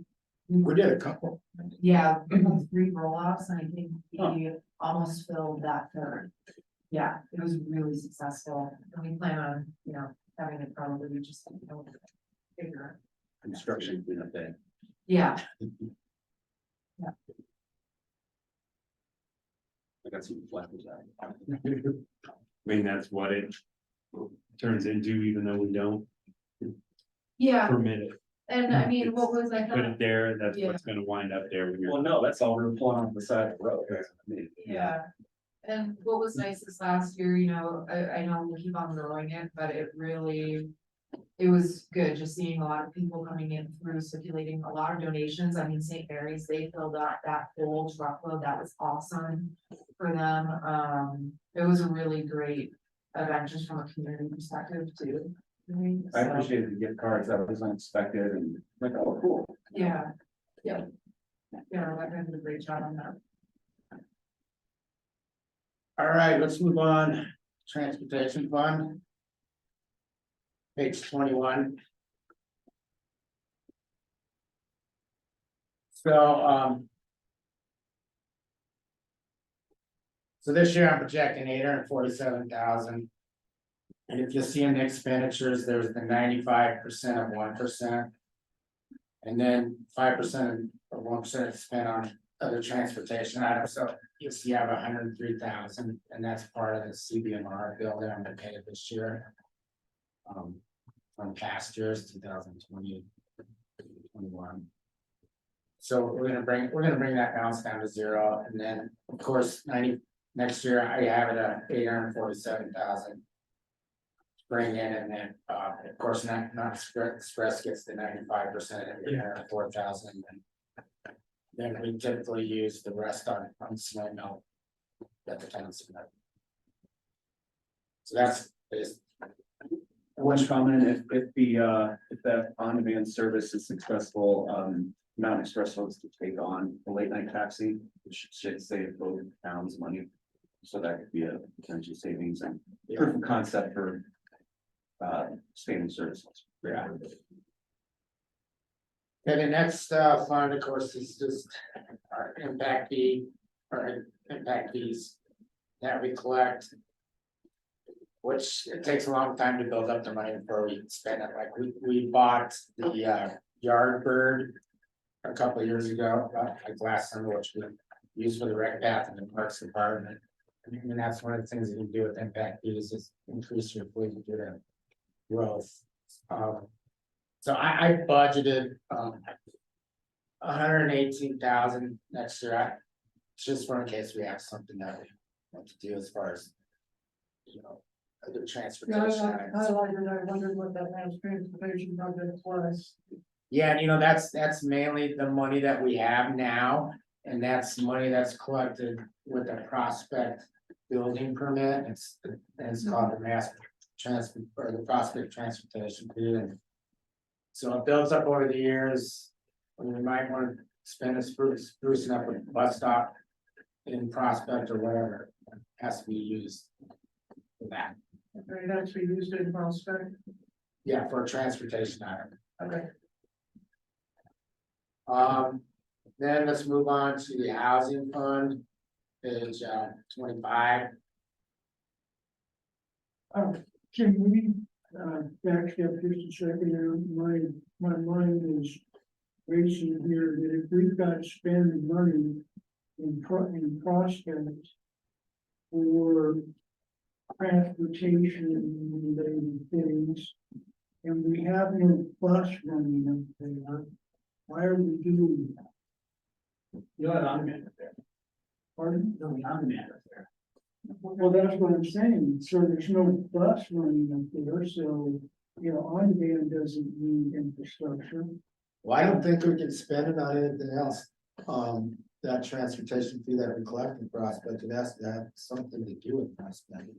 We did a couple. yeah, we had 3 roll-offs and I think we almost filled that third. Yeah, it was really successful. And we plan on, having it probably just, bigger. Construction cleanup day. Yeah, I got some flappers out. I mean, that's what it turns into, even though we don't yeah. permit it. And I mean, what was I Put kind of, it there, that's what's gonna wind up there when you're. Well, no, that's all we're pulling off the side of the road. yeah. And what was nice this last year, I know we'll keep on growing it, but it was good just seeing a lot of people coming in through circulating, a lot of donations. I mean, St. Mary's, they filled up that whole truckload. That was awesome for them. It was a really great event just from a community perspective too. I So, appreciate the gift cards. That was unexpected and like, oh, cool. yeah, yeah. Yeah, Rebecca did a great job on that. All right, let's move on. Transportation fund. Page 21. So, so this year I'm projecting 847,000. And if you see in the expenditures, there's the 95% of 1%. And then 5% of 1% is spent on other transportation items, so you'll see I have 103,000, and that's part of the CBMR bill that I'm gonna pay this year. From past years, 2020, 21. So we're gonna bring that balance down to 0, and then, of course, next year I have it at 847,000. Bring in, and then, of course, not express gets the 95% of 804,000. Then we typically use the rest on snow melt. At the time. So that's is One comment, if that on-demand service is successful, Mountain Express wants to take on a late night taxi, which should save both towns money. So that could be a potential savings and proof of concept for standing services. Yeah. And the next fund, of course, is just our impact fee, or impact fees that we collect. Which it takes a long time to build up the money before we spend it, like we bought the Yardbird a couple of years ago, like last summer, which we used for the rec path in the Parks Department. I mean, that's one of the things you can do with impact fees is increase your fleet due to growth. So I budgeted 118,000 next year. Just for in case we have something that we want to do as far as, other Yeah, I transportation. items. highlighted, I wondered what that mass transportation project was. Yeah, and that's mainly the money that we have now, and that's money that's collected with a prospect building permit. It's called the mass transport, or the prospect transportation fee. And so it builds up over the years. We might want to spend a sprucing up a bus stop in Prospect or whatever, it has to be used for that. It actually used in Prospect. Yeah, for a transportation item. Okay. Then let's move on to the housing fund, page 25. Can we, back up just a second here, my mind is racing here, that if we've got spending money in Prospect for transportation related things, and we have no bus running up there, why are we doing that? You'll have on-demand up there. Pardon? There'll be on-demand up there. Well, that's what I'm saying, so there's no bus running up there, so, you know, on-demand doesn't need infrastructure. Well, I don't think we can spend it on anything else. That transportation fee that we collect in Prospect, it has to have something to do with Prospect.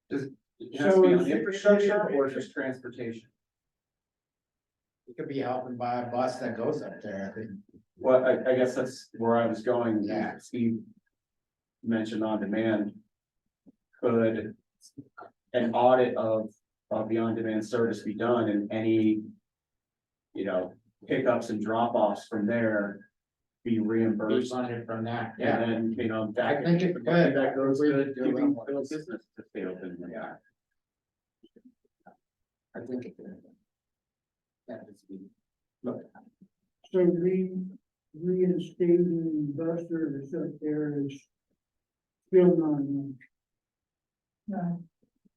It has to be on infrastructure or just transportation? It could be helping buy a bus that goes up there, I think. Well, I guess that's where I was going. Yeah. Steve mentioned on demand. Could an audit of the on-demand service be done and any, you know, pickups and drop-offs from there be Be reimbursed? funded from that, And yeah. then, you know, I that, think it could. that goes We to would do keeping it. the business to stay open. Yeah. I think it could. That is good. Look, So reinstating bus service up there is still not enough. No,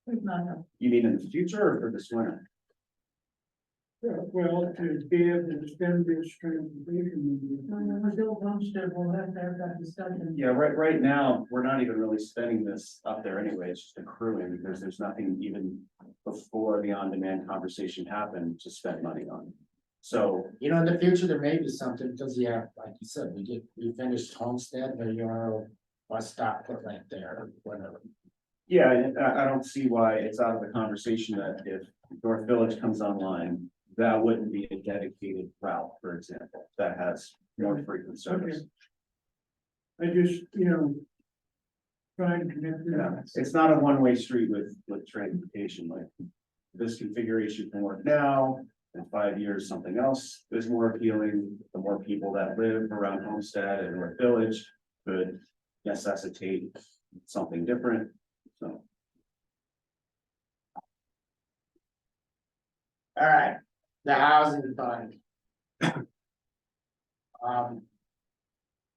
it's not enough. You mean in the future or for this winter? Well, to be able to spend this transportation. When we build Homestead, we'll have to have that discussion. Yeah, right now, we're not even really spending this up there anyway, it's just accruing, because there's nothing even before the on-demand conversation happened to spend money on. So, you know, in the future, there may be something, because yeah, like you said, we finished Homestead, there you are, bus stop put right there, or whatever. yeah, I don't see why it's out of the conversation that if North Village comes online, that wouldn't be a dedicated route, for example, that has more frequent service. I just, you know, trying to connect. Yeah, it's not a one-way street with transportation, like this configuration can work now. In 5 years, something else is more appealing, the more people that live around Homestead and North Village could necessitate something different, so. All right, the housing fund.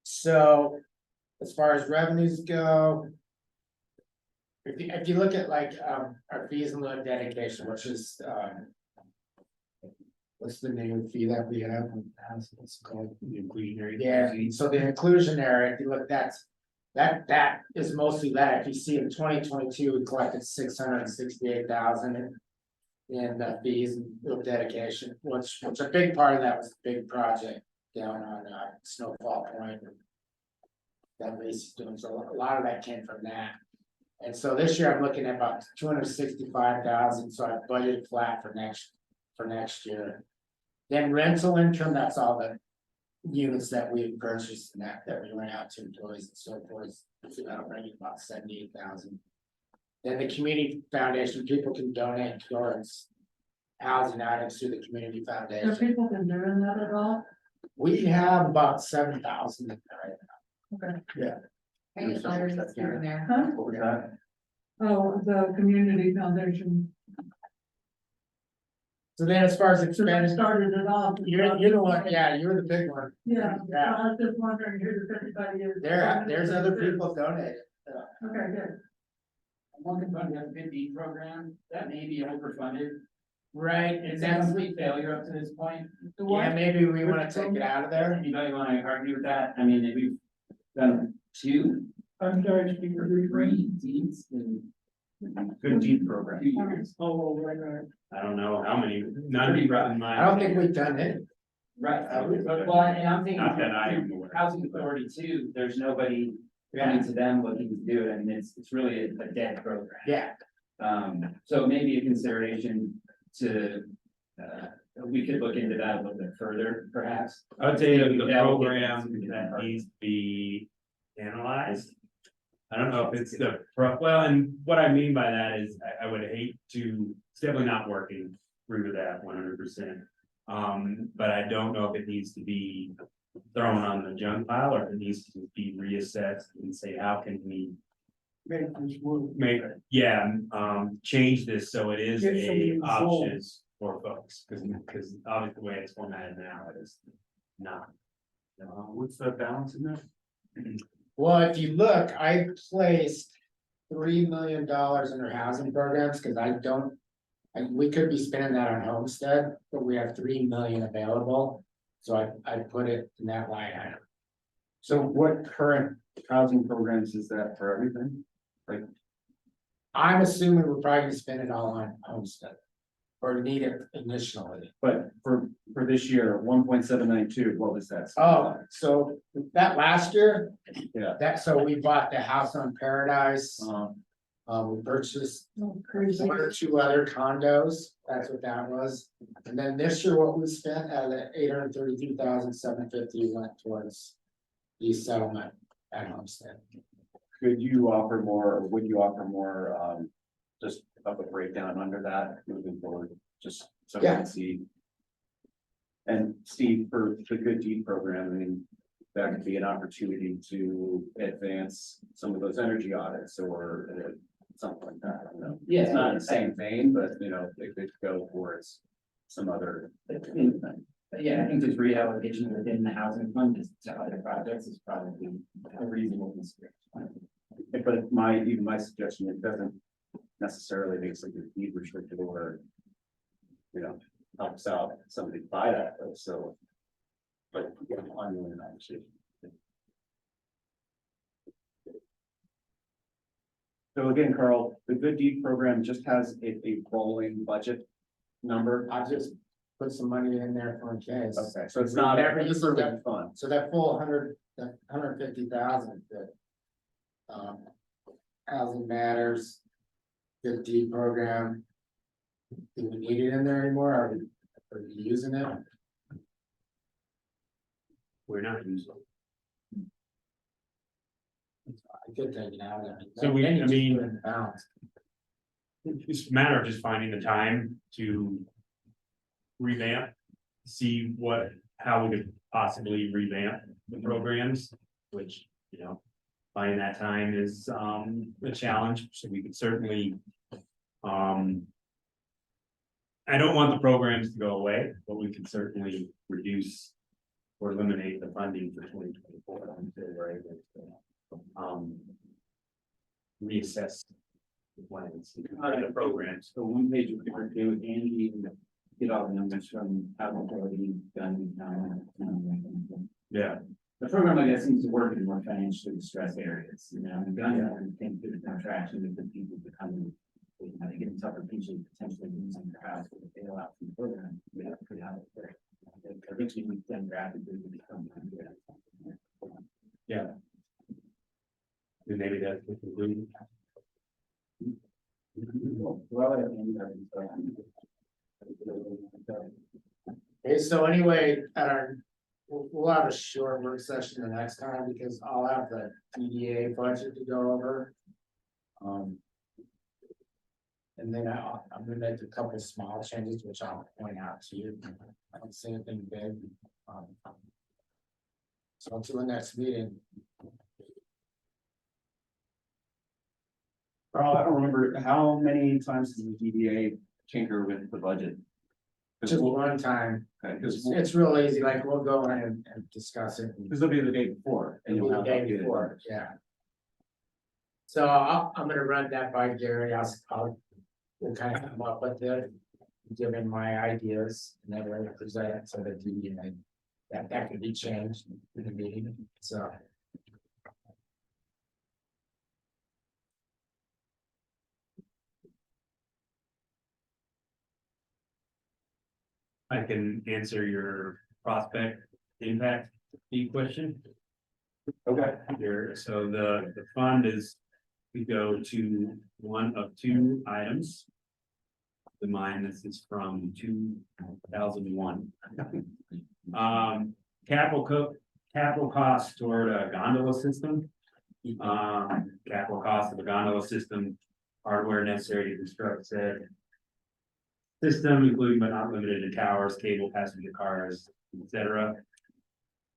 So as far as revenues go. If you look at like, our fees and loan dedication, which is, what's the name of the fee that we have? What's it called? The inclusionary. Yeah, so the inclusionary, if you look, that is mostly that. If you see in 2022, we collected 668,000 in fees and bill dedication, which a big part of that was a big project down on Snowfall Point. That Lacey's doing, so a lot of that came from that. And so this year I'm looking at about 265,000, so I budgeted flat for next year. Then rental income, that's all the units that we purchased and that we went out to employees and so forth. So that'll bring it about 78,000. Then the community foundation, people can donate towards housing items through the community Have foundation. people been doing that at all? We have about 7,000 in there right Okay. now. I get letters here and there. Huh? What was that? Oh, the community foundation. So then as far as So that expanding, started it off. you're the one, yeah, you're the big one. Yeah, Yeah. I was just wondering who the everybody is. There's other people donating. Okay, good. One component of the BID program, that may be overfunded. Right, It's a complete failure up to this point. Yeah, maybe we wanna take it out of there. Anybody wanna argue with that? I mean, we've done two, I'm sorry, speaker. three deeds in Good deed program. 2 years. Oh, right. I don't know how many, none of you brought in mind. I don't think we've done it. Right, well, and I'm thinking. Not that I am aware. Housing authority too, there's nobody coming to them looking to do it, I mean, it's really a dead program. Yeah, So maybe a consideration to, we could look into that a little bit further, perhaps. I would say that the That will get program into that that part. needs to be analyzed. I don't know if it's well, and what I mean by that is I would hate to, it's definitely not working through that 100%. But I don't know if it needs to be thrown on the junk pile or if it needs to be reassessed and say, how can we change this so it is Get some a results. options for folks, because obviously the way it's formatted now, it is not. What's the balance in there? well, if you look, I placed $3 million in our housing programs, cause we could be spending that on Homestead, but we have 3 million available. So I put it in that line item. So what current housing programs is that for everything? Like I'm assuming we're probably gonna spend it all on homestead. Or need it initially. But for this year, 1.792, what was that? Oh, so that last year. Yeah. That, so we bought the house on Paradise, we purchased Oh, crazy. one or two other condos, that's what that was. And then this year, what we spent out of the 832,750 went towards. The settlement at Homestead. Could you offer more, or would you offer more, just of a breakdown under that moving forward, just so we Yeah. can see? And Steve, for the Good Deed program, I mean, that could be an opportunity to advance some of those energy audits or something like that, I don't know. Yeah. It's not in the same vein, but you know, it could go towards some other. Yeah, I think there's reallocation within the housing fund to other projects is probably a reasonable consideration. But even my suggestion, it doesn't necessarily make something deed restricted or. You know, helps out somebody buy that, so. But yeah, I'm doing that shit. So again, Carl, the Good Deed program just has a rolling budget number. I just put some money in there for a case. Okay, so it's not Never a used reserve fund. So that full 150,000 that. Housing Matters. Good deed program. Do we need it in there anymore? Are we using it? We're not using. I could take it out. So we- Then you I just mean- put it in balance. It's a matter of just finding the time to. Revamp, see how we could possibly revamp the programs, which, you know. Finding that time is a challenge, so we could certainly. I don't want the programs to go away, but we can certainly reduce. Or eliminate the funding for 2024 until we're able to. Reassess. The plans, the programs. So one page we could do, Andy, and get all the numbers from how it's already done. Yeah. The program, I guess, seems to work in more financially distressed areas, you know, and gun and think through the contraction of the people becoming. You know, they get in tougher position, potentially losing their house, but if they allow from the program, we have to put out there. Eventually, we demographically we become. Yeah. And maybe that's the conclusion. Okay, so anyway, we'll have a short work session the next time because I'll have the PDA budget to go over. And then I'm gonna make a couple of small changes, which I'll point out to you. I don't see anything big. So until the next meeting. Carl, I don't remember, how many times does the DDA tinker with the budget? Just one time, Because it's real easy, like we'll go in and discuss it. it'll be the day before. And you'll The have day updated before, numbers. yeah. So I'm gonna run that by Gary, we'll kind of come up with it, give him my ideas, and then we're gonna present it to the DDA. That could be changed in the meeting, so. I can answer your prospect impact fee question. Okay. Here, so the fund is, we go to one of two items. The mine, this is from 2001. Capital costs toward a gondola system. Capital cost of a gondola system, hardware necessary to construct said system, including but not limited to towers, cable, passenger cars, etc.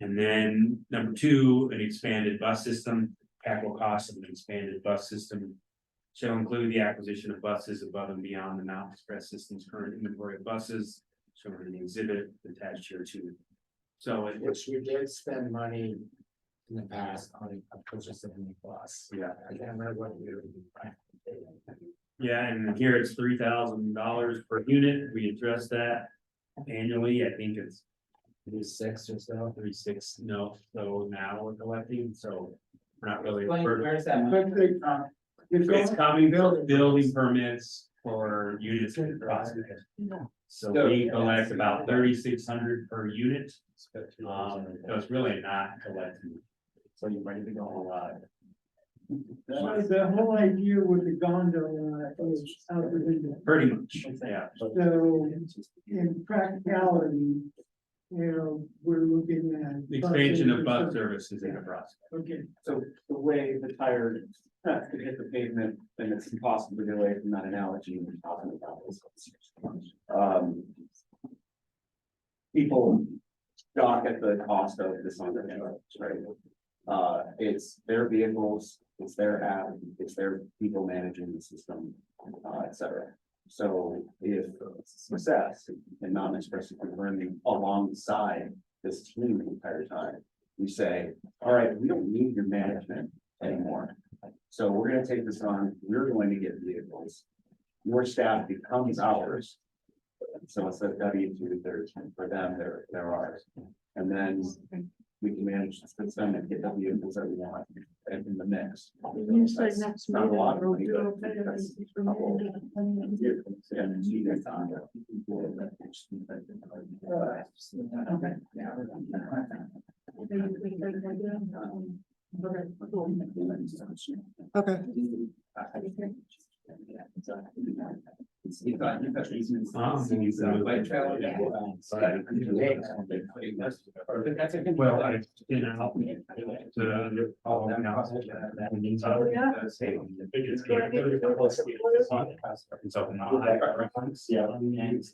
And then number two, an expanded bus system, capital costs of an expanded bus system shall include the acquisition of buses above and beyond the Mountain Express System's current inventory of buses, shown in the exhibit attached here too. So Which we did spend money in the past on a purchase of a new bus. Yeah. I can't remember what we were. yeah, and here it's $3,000 per unit. We address that annually. I think it's 6 or so. 36, no, so now we're collecting, so we're not really. Where's that? Quickly, It's coming, building permits for units in the process. So we collect about 3,600 per unit. So it's really not collecting. So you're ready to go a lot. So the whole idea with the gondola is out of the. Pretty much, yeah. So in practicality, we're looking at. The expansion of bus services in the process. Okay, So the way the tire could hit the pavement, and it's impossible to get away from that analogy we're talking about. Um, People dock at the cost of this on their roads, right? It's their vehicles, it's their app, it's their people managing the system, et cetera. So if success and non-express is running alongside this team the entire time, we say, all right, we don't need your management anymore. So we're gonna take this on, we're going to get vehicles. Your staff becomes ours. So instead of W2, there's for them, they're ours. And then we can manage to spend and get the vehicles that we want in the mix. you say That's next not a meeting, lot of we'll money, do but okay. that's a couple vehicles. Okay. You've got easements. Bike trail. That's a good. Well, I, you know, to, all of them now. It's